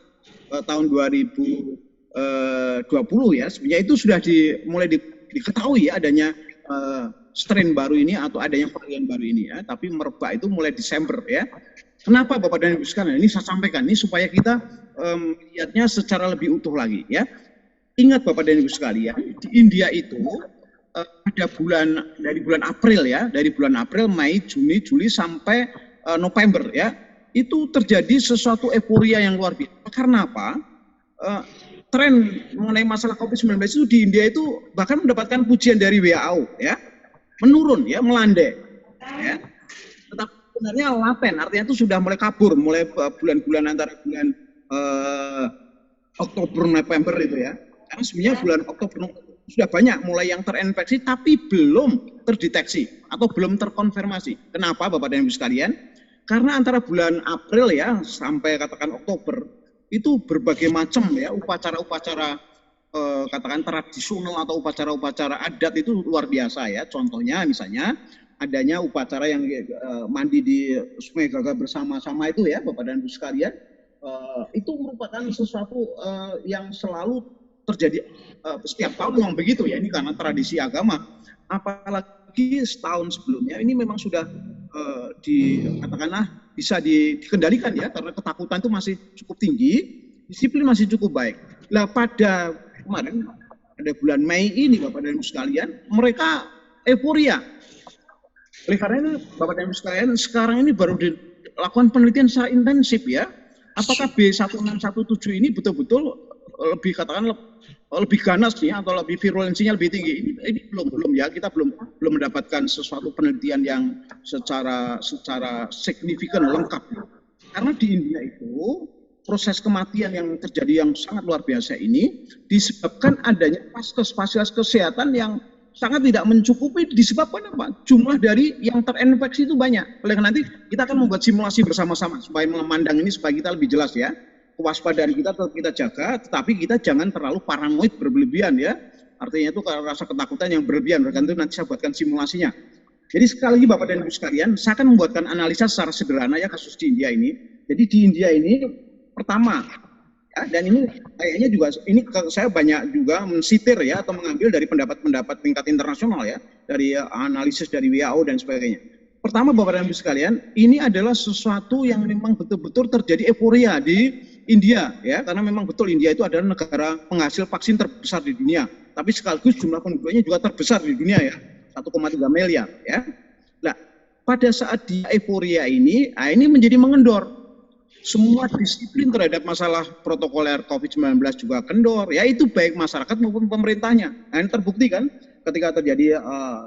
tahun 2020 ya. Sebenarnya itu sudah mulai diketahui ya adanya strain baru ini atau adanya varian baru ini ya, tapi merebak itu mulai Desember ya. Kenapa Bapak dan Ibu sekalian? Ini saya sampaikan ini supaya kita melihatnya secara lebih utuh lagi ya. Ingat Bapak dan Ibu sekalian, di India itu ada dari bulan April ya, dari bulan April, Mei, Juni, Juli sampai November ya, itu terjadi sesuatu euforia yang luar biasa. Karena apa? Tren mengenai masalah COVID-19 itu di India itu bahkan mendapatkan pujian dari WHO ya, menurun ya, melandai ya. Tetapi sebenarnya laten, artinya itu sudah mulai kabur, mulai bulan-bulan antara bulan Oktober November itu ya. Karena sebenarnya bulan Oktober sudah banyak mulai yang terinfeksi tapi belum terdeteksi atau belum terkonfirmasi. Kenapa Bapak dan Ibu sekalian? Karena antara bulan April ya sampai katakan Oktober itu berbagai macam ya upacara-upacara katakan tradisional atau upacara-upacara adat itu luar biasa ya. Contohnya misalnya adanya upacara yang mandi di Sungai Gaga bersama-sama itu ya Bapak dan Ibu sekalian, itu merupakan sesuatu yang selalu terjadi setiap tahun yang begitu ya, ini karena tradisi agama. Apalagi setahun sebelumnya ini memang sudah katakanlah bisa dikendalikan ya, karena ketakutan itu masih cukup tinggi, disiplin masih cukup baik. Nah pada kemarin pada bulan Mei ini Bapak dan Ibu sekalian, mereka euforia. Oleh karena itu Bapak dan Ibu sekalian, sekarang ini baru dilakukan penelitian secara intensif ya, apakah B1617 ini betul-betul lebih katakan lebih ganas nih atau lebih virulensinya lebih tinggi. Ini belum ya, kita belum mendapatkan sesuatu penelitian yang secara signifikan lengkap. Karena di India itu proses kematian yang terjadi yang sangat luar biasa ini disebabkan adanya fasilitas kesehatan yang sangat tidak mencukupi. Disebabkan apa? Jumlah dari yang terinfeksi itu banyak. Oleh karena nanti kita akan membuat simulasi bersama-sama supaya memandang ini supaya kita lebih jelas ya. Kewaspadaan kita tetap kita jaga, tetapi kita jangan terlalu paranoid berlebihan ya. Artinya itu rasa ketakutan yang berlebihan. Karena itu nanti saya buatkan simulasinya. Jadi sekali lagi Bapak dan Ibu sekalian, saya akan membuatkan analisa secara sederhana ya kasus di India ini. Jadi di India ini pertama, ya, dan ini kayaknya juga ini saya banyak juga mensitir ya atau mengambil dari pendapat-pendapat tingkat internasional ya, dari analisis dari WHO dan sebagainya. Pertama Bapak dan Ibu sekalian, ini adalah sesuatu yang memang betul-betul terjadi euforia di India ya, karena memang betul India itu adalah negara penghasil vaksin terbesar di dunia, tapi sekaligus jumlah penduduknya juga terbesar di dunia ya, 1,3 miliar ya. Nah, pada saat di euforia ini menjadi mengendor. Semua disiplin terhadap masalah protokoler COVID-19 juga kendor, ya itu baik masyarakat maupun pemerintahnya. Nah, ini terbukti kan, ketika terjadi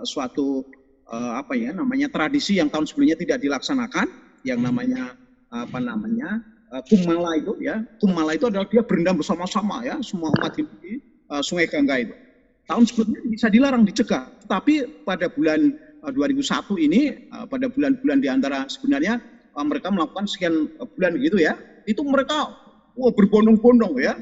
suatu apa ya namanya tradisi yang tahun sebelumnya tidak dilaksanakan, yang namanya apa namanya Kumala itu ya. Kumala itu adalah dia berendam bersama-sama ya semua umat Hindu di Sungai Gangga itu. Tahun sebelumnya bisa dilarang, dicegah. Tapi pada bulan 2001 ini, pada bulan-bulan di antara sebenarnya mereka melakukan sekian bulan gitu ya, itu mereka berbondong-bondong ya,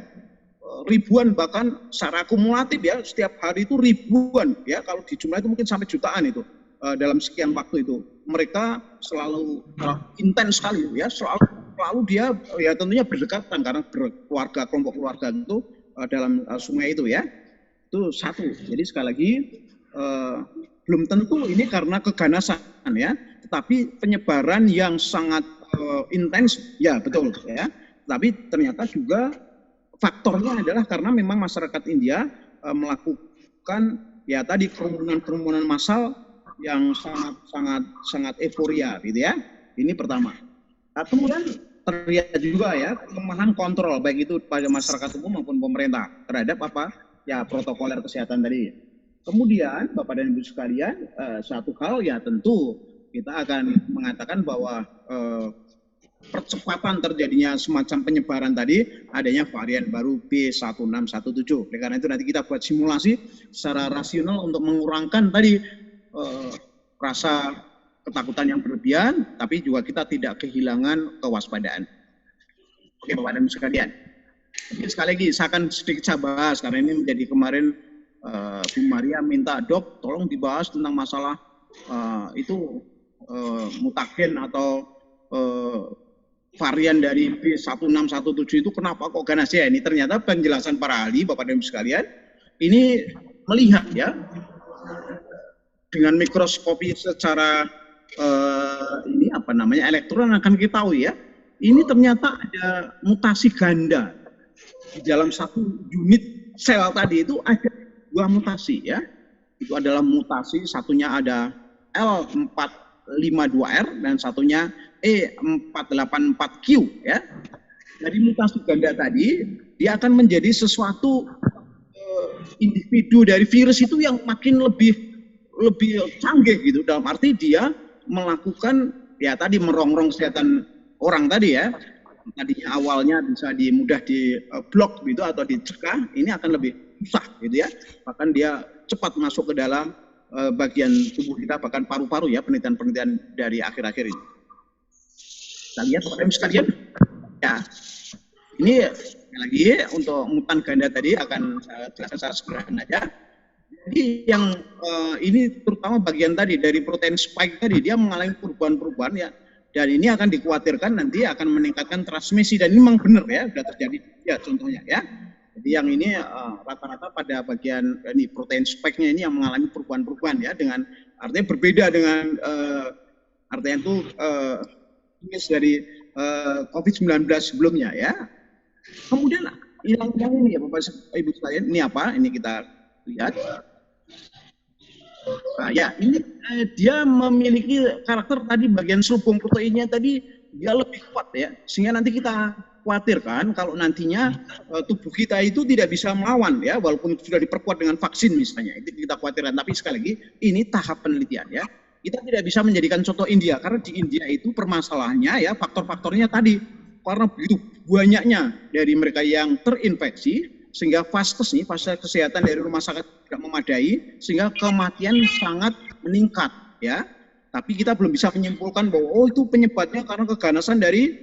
ribuan bahkan secara akumulatif ya, setiap hari itu ribuan ya, kalau dijumlah itu mungkin sampai jutaan itu dalam sekian waktu itu. Mereka selalu intens sekali ya, selalu dia ya tentunya berdekatan karena berkeluarga, kelompok keluarga itu dalam sungai itu ya. Itu satu. Jadi sekali lagi belum tentu ini karena keganasan ya, tetapi penyebaran yang sangat intens ya betul ya. Tapi ternyata juga faktornya adalah karena memang masyarakat India melakukan ya tadi kerumunan massal yang sangat euforia gitu ya. Ini pertama. Nah, kemudian terlihat juga ya kelemahan kontrol baik itu pada masyarakat umum maupun pemerintah terhadap apa ya protokoler kesehatan tadi. Kemudian Bapak dan Ibu sekalian, satu hal ya tentu kita akan mengatakan bahwa percepatan terjadinya semacam penyebaran tadi adanya varian baru B1617. Oleh karena itu nanti kita buat simulasi secara rasional untuk mengurangkan tadi rasa ketakutan yang berlebihan, tapi juga kita tidak kehilangan kewaspadaan. Oke Bapak dan Ibu sekalian. Sekali lagi saya akan sedikit bahas karena ini menjadi kemarin Bu Maria minta Dok tolong dibahas tentang masalah itu mutagen atau varian dari B1617 itu kenapa kok ganas ya. Ini ternyata penjelasan para ahli Bapak dan Ibu sekalian ini melihat ya dengan mikroskopi secara ini apa namanya elektron akan kita tahu ya ini ternyata ada mutasi ganda di dalam satu unit sel tadi itu ada dua mutasi ya. Itu adalah mutasi satunya ada L452R dan satunya E484Q ya. Jadi mutasi ganda tadi dia akan menjadi sesuatu individu dari virus itu yang makin lebih canggih gitu, dalam arti dia melakukan ya tadi merongrong kesehatan orang tadi ya. Tadinya awalnya bisa mudah diblok gitu atau dicegah, ini akan lebih susah gitu ya. Bahkan dia cepat masuk ke dalam bagian tubuh kita, bahkan paru-paru ya, penelitian-penelitian dari akhir-akhir ini. Kita lihat Bapak sekalian ya. Ini lagi untuk mutan ganda tadi akan saya jelaskan secara sederhana aja. Jadi yang ini terutama bagian tadi dari protein spike tadi dia mengalami perubahan-perubahan ya. Dan ini akan dikhawatirkan nanti akan meningkatkan transmisi dan ini memang benar ya sudah terjadi ya contohnya ya. Jadi yang ini rata-rata pada bagian ini protein spike-nya ini yang mengalami perubahan-perubahan ya dengan artinya berbeda dengan artinya itu jenis dari COVID-19 sebelumnya ya. Kemudian yang ini ya Bapak Ibu sekalian ini apa? Ini kita lihat. Nah, ya ini dia memiliki karakter tadi bagian sulfum proteinnya tadi dia lebih kuat ya, sehingga nanti kita khawatirkan kalau nantinya tubuh kita itu tidak bisa melawan ya, walaupun sudah diperkuat dengan vaksin misalnya, itu kita khawatirkan. Tapi sekali lagi ini tahap penelitian ya, kita tidak bisa menjadikan contoh India karena di India itu permasalahannya ya faktor-faktornya tadi karena begitu banyaknya dari mereka yang terinfeksi sehingga fasilitas kesehatan dari rumah sakit tidak memadai sehingga kematian sangat meningkat ya. Tapi kita belum bisa menyimpulkan bahwa oh itu penyebabnya karena keganasan dari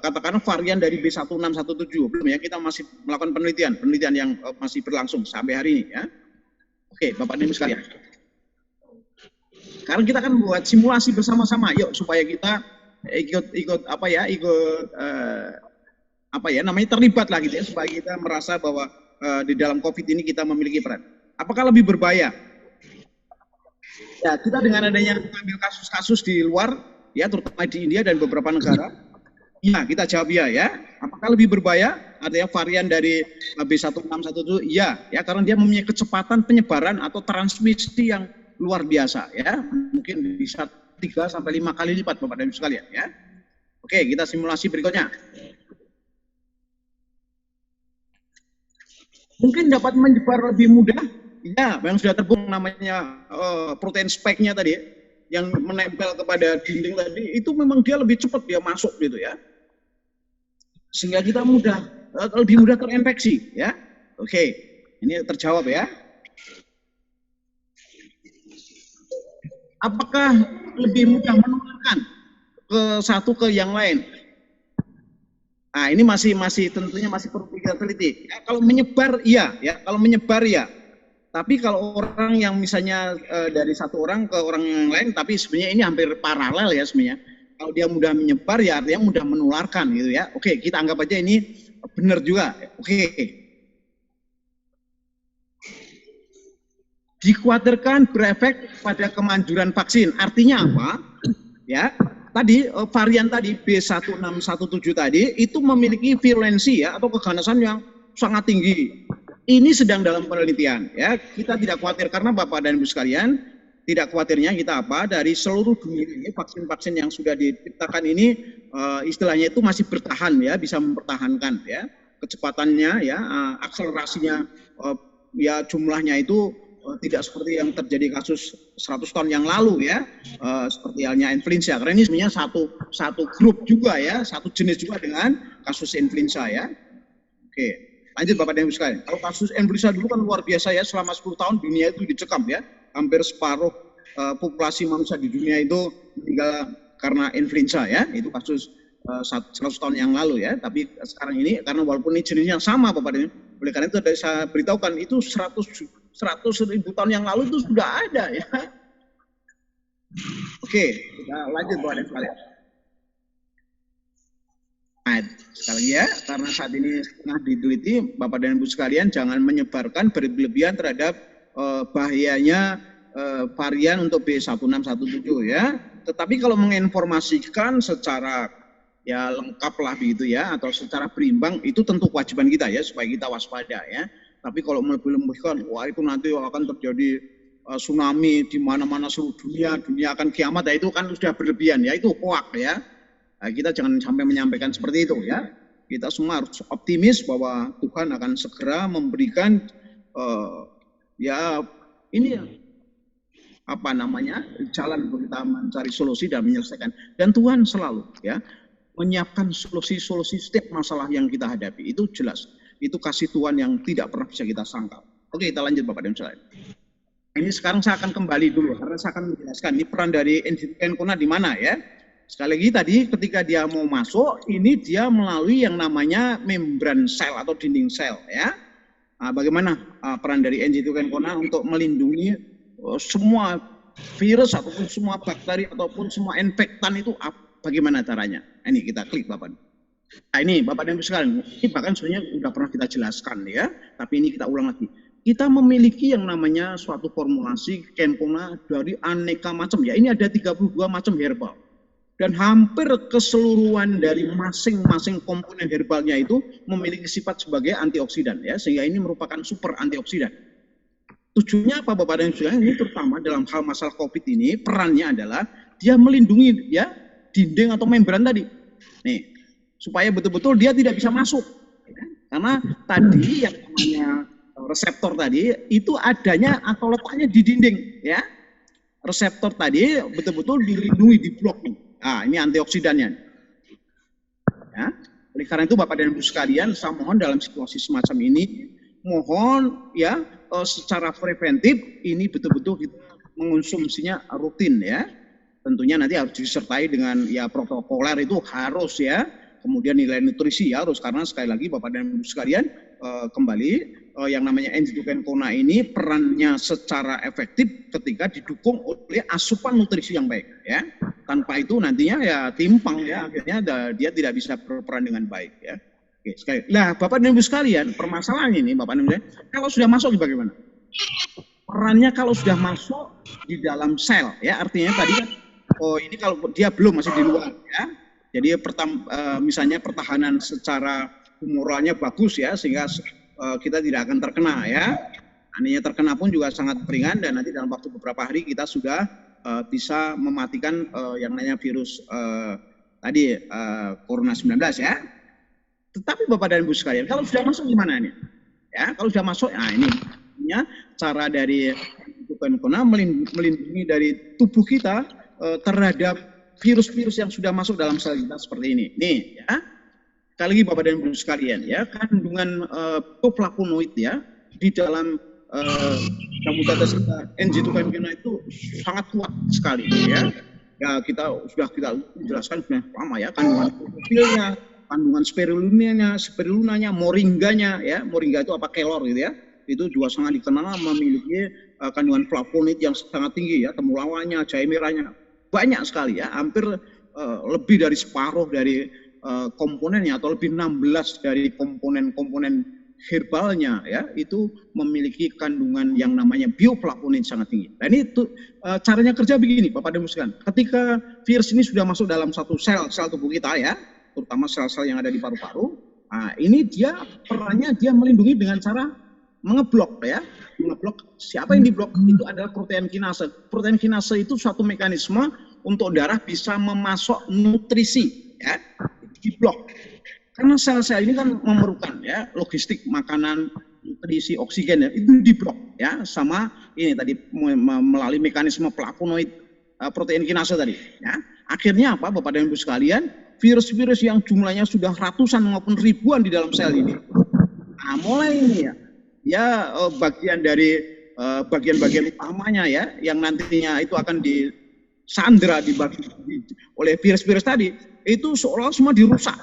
katakanlah varian dari B1617. Belum ya, kita masih melakukan penelitian yang masih berlangsung sampai hari ini ya. Oke, Bapak dan Ibu sekalian. Sekarang kita akan buat simulasi bersama-sama yuk supaya kita ikut terlibat lah gitu ya, supaya kita merasa bahwa di dalam COVID ini kita memiliki peran. Apakah lebih berbahaya? Ya, kita dengan adanya mengambil kasus-kasus di luar, ya terutama di India dan beberapa negara, ya kita jawab ya. Apakah lebih berbahaya? Artinya varian dari B1617, ya karena dia mempunyai kecepatan penyebaran atau transmisi yang luar biasa, ya mungkin bisa 3 sampai 5 kali lipat Bapak dan Ibu sekalian, ya. Oke, kita simulasi berikutnya. Mungkin dapat menyebar lebih mudah ya yang sudah terbukti namanya protein spike-nya tadi yang menempel kepada dinding tadi itu memang dia lebih cepat dia masuk gitu ya, sehingga kita lebih mudah terinfeksi ya. Oke, ini terjawab ya. Apakah lebih mudah menularkan ke satu ke yang lain? Nah, ini tentunya masih perlu kita teliti. Ya, kalau menyebar iya, ya. Kalau menyebar iya. Tapi kalau orang yang misalnya dari satu orang ke orang yang lain, tapi sebenarnya ini hampir paralel ya sebenarnya. Kalau dia mudah menyebar ya artinya mudah menularkan gitu ya. Oke, kita anggap aja ini benar juga. Oke. Dikhawatirkan berefek pada kemanjuran vaksin. Artinya apa? Ya. Tadi varian tadi B1617 tadi itu memiliki virulensi ya atau keganasan yang sangat tinggi. Ini sedang dalam penelitian ya. Kita tidak khawatir karena Bapak dan Ibu sekalian, tidak khawatirnya kita apa dari seluruh dunia ini vaksin-vaksin yang sudah diciptakan ini istilahnya itu masih bertahan ya, bisa mempertahankan ya kecepatannya ya, akselerasinya ya jumlahnya itu tidak seperti yang terjadi kasus 100 tahun yang lalu ya, seperti halnya influenza. Karena ini sebenarnya satu grup juga ya, satu jenis juga dengan kasus influenza ya. Oke, lanjut Bapak dan Ibu sekalian. Kalau kasus influenza dulu kan luar biasa ya, selama 10 tahun dunia itu dicekam ya, hampir separuh populasi manusia di dunia itu meninggal karena influenza ya, itu kasus 100 tahun yang lalu ya. Tapi sekarang ini karena walaupun ini jenisnya sama Bapak dan Ibu, oleh karena itu saya beritahukan itu 100.000 tahun yang lalu itu sudah ada ya. Oke, kita lanjut Bapak dan sekalian. Nah, sekali lagi ya, karena saat ini tengah diteliti, Bapak dan Ibu sekalian jangan menyebarkan berlebihan terhadap bahayanya varian untuk B1617 ya. Tetapi kalau menginformasikan secara ya lengkap lah begitu ya, atau secara berimbang itu tentu kewajiban kita ya supaya kita waspada ya. Tapi kalau melebih-lebihkan, wah itu nanti akan terjadi tsunami di mana-mana seluruh dunia akan kiamat, ya itu kan sudah berlebihan ya, itu hoak ya. Nah, kita jangan sampai menyampaikan seperti itu ya. Kita semua harus optimis bahwa Tuhan akan segera memberikan ya ini apa namanya jalan untuk kita mencari solusi dan menyelesaikan. Dan Tuhan selalu ya menyiapkan solusi-solusi setiap masalah yang kita hadapi, itu jelas. Itu kasih Tuhan yang tidak pernah bisa kita sangkal. Oke, kita lanjut Bapak dan Saudara. Ini sekarang saya akan kembali dulu karena saya akan menjelaskan ini peran dari Encikona di mana ya. Sekali lagi tadi ketika dia mau masuk, ini dia melalui yang namanya membran sel atau dinding sel ya. Nah, bagaimana peran dari Encikona untuk melindungi semua virus ataupun semua bakteri ataupun semua infektan itu bagaimana caranya? Ini kita klik Bapak. Nah ini Bapak dan Ibu sekalian, ini bahkan sebenarnya sudah pernah kita jelaskan ya, tapi ini kita ulang lagi. Kita memiliki yang namanya suatu formulasi Kencona dari aneka macam ya. Ini ada 32 macam herbal. Dan hampir keseluruhan dari masing-masing komponen herbalnya itu memiliki sifat sebagai antioksidan ya, sehingga ini merupakan super antioksidan. Tujuannya apa Bapak dan Ibu sekalian? Ini terutama dalam hal masalah COVID ini perannya adalah dia melindungi ya dinding atau membran tadi. Nih, supaya betul-betul dia tidak bisa masuk. Karena tadi yang namanya reseptor tadi itu adanya atau letaknya di dinding ya. Reseptor tadi betul-betul dilindungi, diblok. Nah, ini antioksidannya. Ya. Oleh karena itu Bapak dan Ibu sekalian, saya mohon dalam situasi semacam ini mohon ya secara preventif ini betul-betul kita mengonsumsinya rutin ya. Tentunya nanti harus disertai dengan ya protokoler itu harus ya. Kemudian nilai nutrisi ya harus, karena sekali lagi Bapak dan Ibu sekalian kembali yang namanya Kencona ini perannya secara efektif ketika didukung oleh asupan nutrisi yang baik ya. Tanpa itu nantinya ya timpang ya, akhirnya dia tidak bisa berperan dengan baik ya. Oke, sekali. Nah, Bapak dan Ibu sekalian, permasalahan ini Bapak dan Ibu sekalian, kalau sudah masuk bagaimana? Perannya kalau sudah masuk di dalam sel ya, artinya tadi kan ini kalau dia belum masih di luar ya. Jadi misalnya pertahanan secara humoralnya bagus ya, sehingga kita tidak akan terkena ya. Anehnya terkena pun juga sangat ringan dan nanti dalam waktu beberapa hari kita sudah bisa mematikan yang namanya virus tadi Corona 19 ya. Tetapi Bapak dan Ibu sekalian, kalau sudah masuk gimana nih? Ya, kalau sudah masuk, nah ini Artinya cara dari Kena melindungi dari tubuh kita terhadap virus-virus yang sudah masuk dalam sel kita seperti ini. Nih ya, sekali lagi Bapak dan Ibu sekalian ya, kandungan bioflavonoid ya di dalam jamu tetes kita N-G2-Kencana itu sangat kuat sekali ya. Ya kita jelaskan sudah lama ya, kandungan klorofilnya, kandungan spirulunanya, moringganya ya. Moringga itu apa, kelor gitu ya. Itu juga sangat dikenal memiliki kandungan flavonoid yang sangat tinggi ya, temulawaknya, jahe merahnya banyak sekali ya, hampir lebih dari separuh dari komponennya atau lebih 16 dari komponen-komponen herbalnya ya, itu memiliki kandungan yang namanya bioflavonoid sangat tinggi. Nah ini caranya kerja begini Bapak dan Ibu sekalian. Ketika virus ini sudah masuk dalam satu sel tubuh kita ya, terutama sel-sel yang ada di paru-paru, nah ini dia perannya dia melindungi dengan cara mengeblok ya. Mengeblok, siapa yang diblok? Itu adalah protein kinase. Protein kinase itu suatu mekanisme untuk darah bisa memasok nutrisi ya, diblok. Karena sel-sel ini kan memerlukan ya logistik makanan, nutrisi, oksigen ya, itu diblok ya sama ini tadi melalui mekanisme flavonoid protein kinase tadi ya. Akhirnya apa Bapak dan Ibu sekalian, virus-virus yang jumlahnya sudah ratusan maupun ribuan di dalam sel ini, nah mulai ini ya bagian dari bagian-bagian utamanya ya yang nantinya itu akan disandra oleh virus-virus tadi, itu seolah semua dirusak.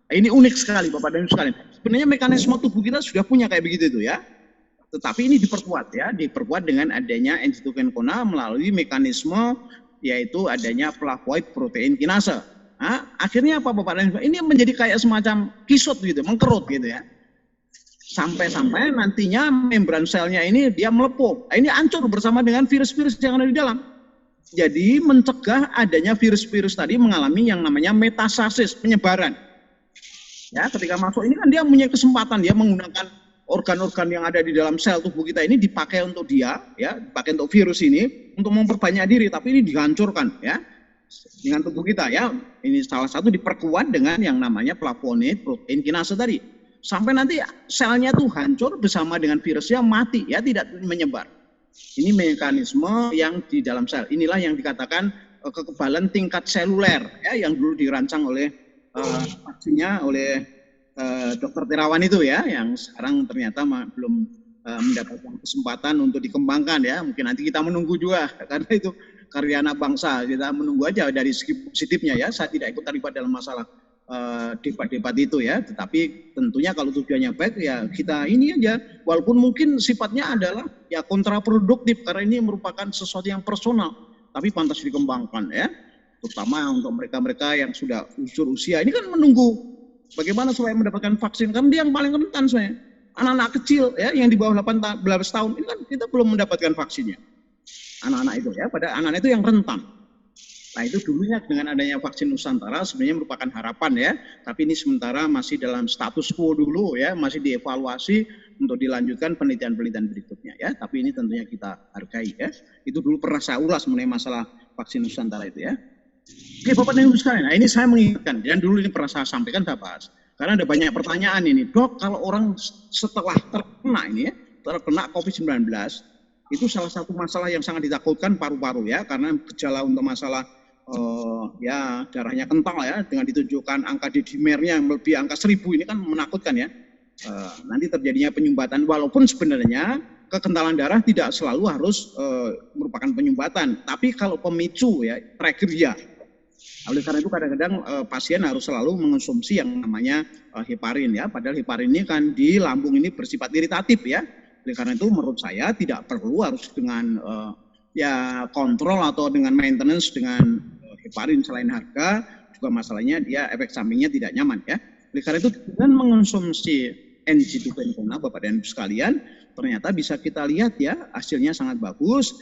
Ini unik sekali Bapak dan Ibu sekalian. Sebenarnya mekanisme tubuh kita sudah punya kayak begitu itu ya. Tetapi ini diperkuat ya, diperkuat dengan adanya N-G2-Kencana melalui mekanisme yaitu adanya flavonoid protein kinase. Nah, akhirnya apa Bapak dan Ibu? Ini menjadi kayak semacam kisut gitu, mengkerut gitu ya. Sampai-sampai nantinya membran selnya ini dia melepuh. Ini hancur bersama dengan virus-virus yang ada di dalam. Jadi mencegah adanya virus-virus tadi mengalami yang namanya metastasis, penyebaran. Ya, ketika masuk ini kan dia punya kesempatan dia menggunakan organ-organ yang ada di dalam sel tubuh kita ini dipakai untuk dia, ya, dipakai untuk virus ini untuk memperbanyak diri, tapi ini dihancurkan, ya, dengan tubuh kita, ya. Ini salah satu diperkuat dengan yang namanya flavonoid protein kinase tadi, sampai nanti selnya tuh hancur bersama dengan virusnya mati, ya, tidak menyebar. Ini mekanisme yang di dalam sel. Inilah yang dikatakan kekebalan tingkat seluler, ya, yang dulu dirancang oleh vaksinnya oleh Dr. Terawan itu ya, yang sekarang ternyata belum mendapatkan kesempatan untuk dikembangkan ya. Mungkin nanti kita menunggu juga karena itu karya anak bangsa, kita menunggu aja dari segi positifnya ya. Saya tidak ikut terlibat dalam masalah debat-debat itu ya, tetapi tentunya kalau tujuannya baik ya kita ini aja, walaupun mungkin sifatnya adalah ya kontraproduktif karena ini merupakan sesuatu yang personal, tapi pantas dikembangkan ya. Terutama untuk mereka-mereka yang sudah usia ini kan menunggu bagaimana supaya mendapatkan vaksin, kan dia yang paling rentan saya. Anak-anak kecil ya yang di bawah 18 tahun ini kan kita belum mendapatkan vaksinnya. Anak-anak itu ya, pada anak-anak itu yang rentan. Nah itu dulunya dengan adanya vaksin Nusantara sebenarnya merupakan harapan ya, tapi ini sementara masih dalam status quo dulu ya, masih dievaluasi untuk dilanjutkan penelitian-penelitian berikutnya ya. Tapi ini tentunya kita hargai ya. Itu dulu pernah saya ulas mengenai masalah vaksin Nusantara itu ya. Oke Bapak dan Ibu sekalian, nah ini saya mengingatkan, dan dulu ini pernah saya sampaikan, saya bahas. Karena ada banyak pertanyaan ini, dok kalau orang setelah terkena ini ya, terkena COVID-19, itu salah satu masalah yang sangat ditakutkan paru-paru ya, karena gejala untuk masalah ya darahnya kental ya, dengan ditunjukkan angka D-dimernya lebih angka 1000 ini kan menakutkan ya. Nanti terjadinya penyumbatan, walaupun sebenarnya kekentalan darah tidak selalu harus merupakan penyumbatan, tapi kalau pemicu ya, trigger ya. Oleh karena itu kadang-kadang pasien harus selalu mengonsumsi yang namanya heparin ya, padahal heparin ini kan di lambung ini bersifat iritatif ya. Oleh karena itu menurut saya tidak perlu harus dengan ya kontrol atau dengan maintenance dengan heparin, selain harga juga masalahnya dia efek sampingnya tidak nyaman ya. Oleh karena itu dengan mengonsumsi N-G2-Kencana Bapak dan Ibu sekalian, ternyata bisa kita lihat ya hasilnya sangat bagus.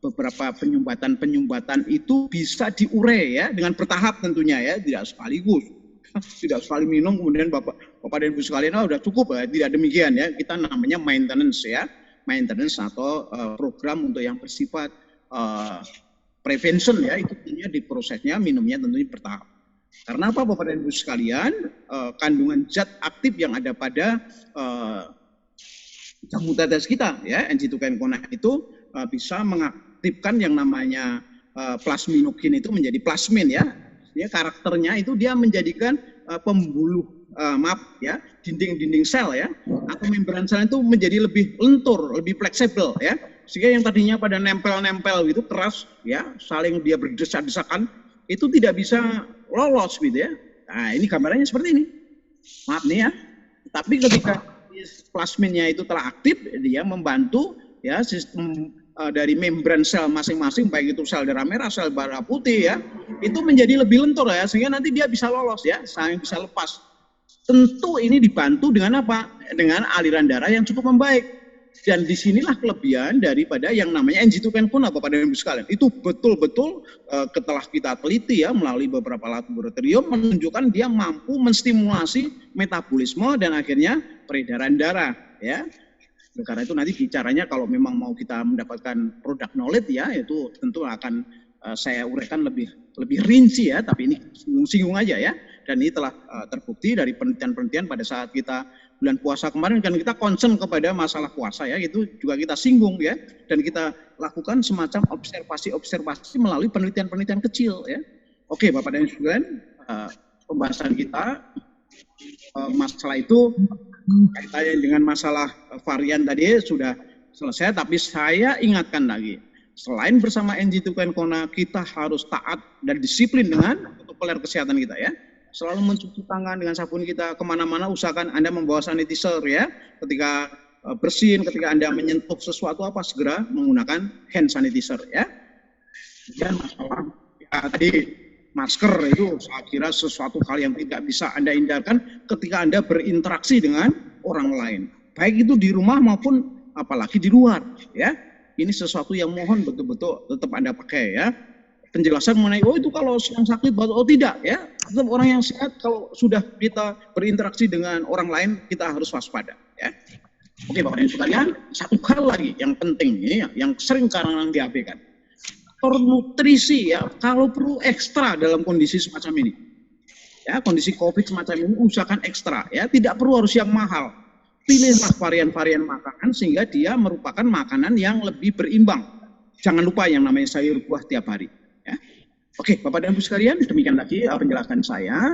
Beberapa penyumbatan itu bisa diure ya dengan bertahap tentunya ya, tidak sekaligus, tidak sekali minum kemudian Bapak dan Ibu sekalian udah cukup ya, tidak demikian ya. Kita namanya maintenance ya, maintenance atau program untuk yang bersifat prevention ya, itu tentunya di prosesnya minumnya tentunya bertahap. Karena apa Bapak dan Ibu sekalian, kandungan zat aktif yang ada pada jabodetabek kita ya, NG2 Kona itu bisa mengaktifkan yang namanya plasminogen itu menjadi plasmin ya. Dia karakternya itu dia menjadikan pembuluh ya, dinding-dinding sel ya, atau membran sel itu menjadi lebih lentur, lebih fleksibel ya. Sehingga yang tadinya pada nempel-nempel gitu keras ya, saling dia berdesak-desakan, itu tidak bisa lolos gitu ya. Nah, ini gambarannya seperti ini. Maaf nih ya. Tapi ketika plasminnya itu telah aktif, dia membantu ya sistem dari membran sel masing-masing, baik itu sel darah merah, sel darah putih ya, itu menjadi lebih lentur ya, sehingga nanti dia bisa lolos ya, saling bisa lepas. Tentu ini dibantu dengan apa? Dengan aliran darah yang cukup membaik. Dan disinilah kelebihan daripada yang namanya NG2 Kona, Bapak dan Ibu sekalian. Itu betul-betul setelah kita teliti ya melalui beberapa laboratorium menunjukkan dia mampu menstimulasi metabolisme dan akhirnya peredaran darah ya. Karena itu nanti bicaranya kalau memang mau kita mendapatkan produk knowledge ya, itu tentu akan saya uraikan lebih rinci ya, tapi ini singgung-singgung aja ya. Dan ini telah terbukti dari penelitian-penelitian pada saat kita bulan puasa kemarin, kan kita concern kepada masalah puasa ya, itu juga kita singgung ya, dan kita lakukan semacam observasi melalui penelitian-penelitian kecil ya. Oke Bapak dan Ibu sekalian, pembahasan kita masalah itu kaitannya dengan masalah varian tadi sudah selesai, tapi saya ingatkan lagi, selain bersama NG2 Kona, kita harus taat dan disiplin dengan protokol kesehatan kita ya. Selalu mencuci tangan dengan sabun kita, kemana-mana usahakan Anda membawa sanitizer ya. Ketika bersin, ketika Anda menyentuh sesuatu apa, segera menggunakan hand sanitizer ya. Dan masalah ya, tadi masker itu saya kira sesuatu hal yang tidak bisa Anda hindarkan ketika Anda berinteraksi dengan orang lain. Baik itu di rumah maupun apalagi di luar ya. Ini sesuatu yang mohon betul-betul tetap Anda pakai ya. Penjelasan mengenai itu kalau yang sakit oh tidak ya, tetap orang yang sehat kalau sudah kita berinteraksi dengan orang lain kita harus waspada ya. Oke Bapak Ibu sekalian, satu hal lagi yang penting ini yang sering kadang-kadang diabaikan, faktor nutrisi ya, kalau perlu ekstra dalam kondisi semacam ini ya, kondisi COVID semacam ini usahakan ekstra ya, tidak perlu harus yang mahal, pilihlah varian-varian makanan sehingga dia merupakan makanan yang lebih berimbang. Jangan lupa yang namanya sayur buah tiap hari. Ya. Oke, Bapak dan Ibu sekalian, demikian lagi penjelasan saya.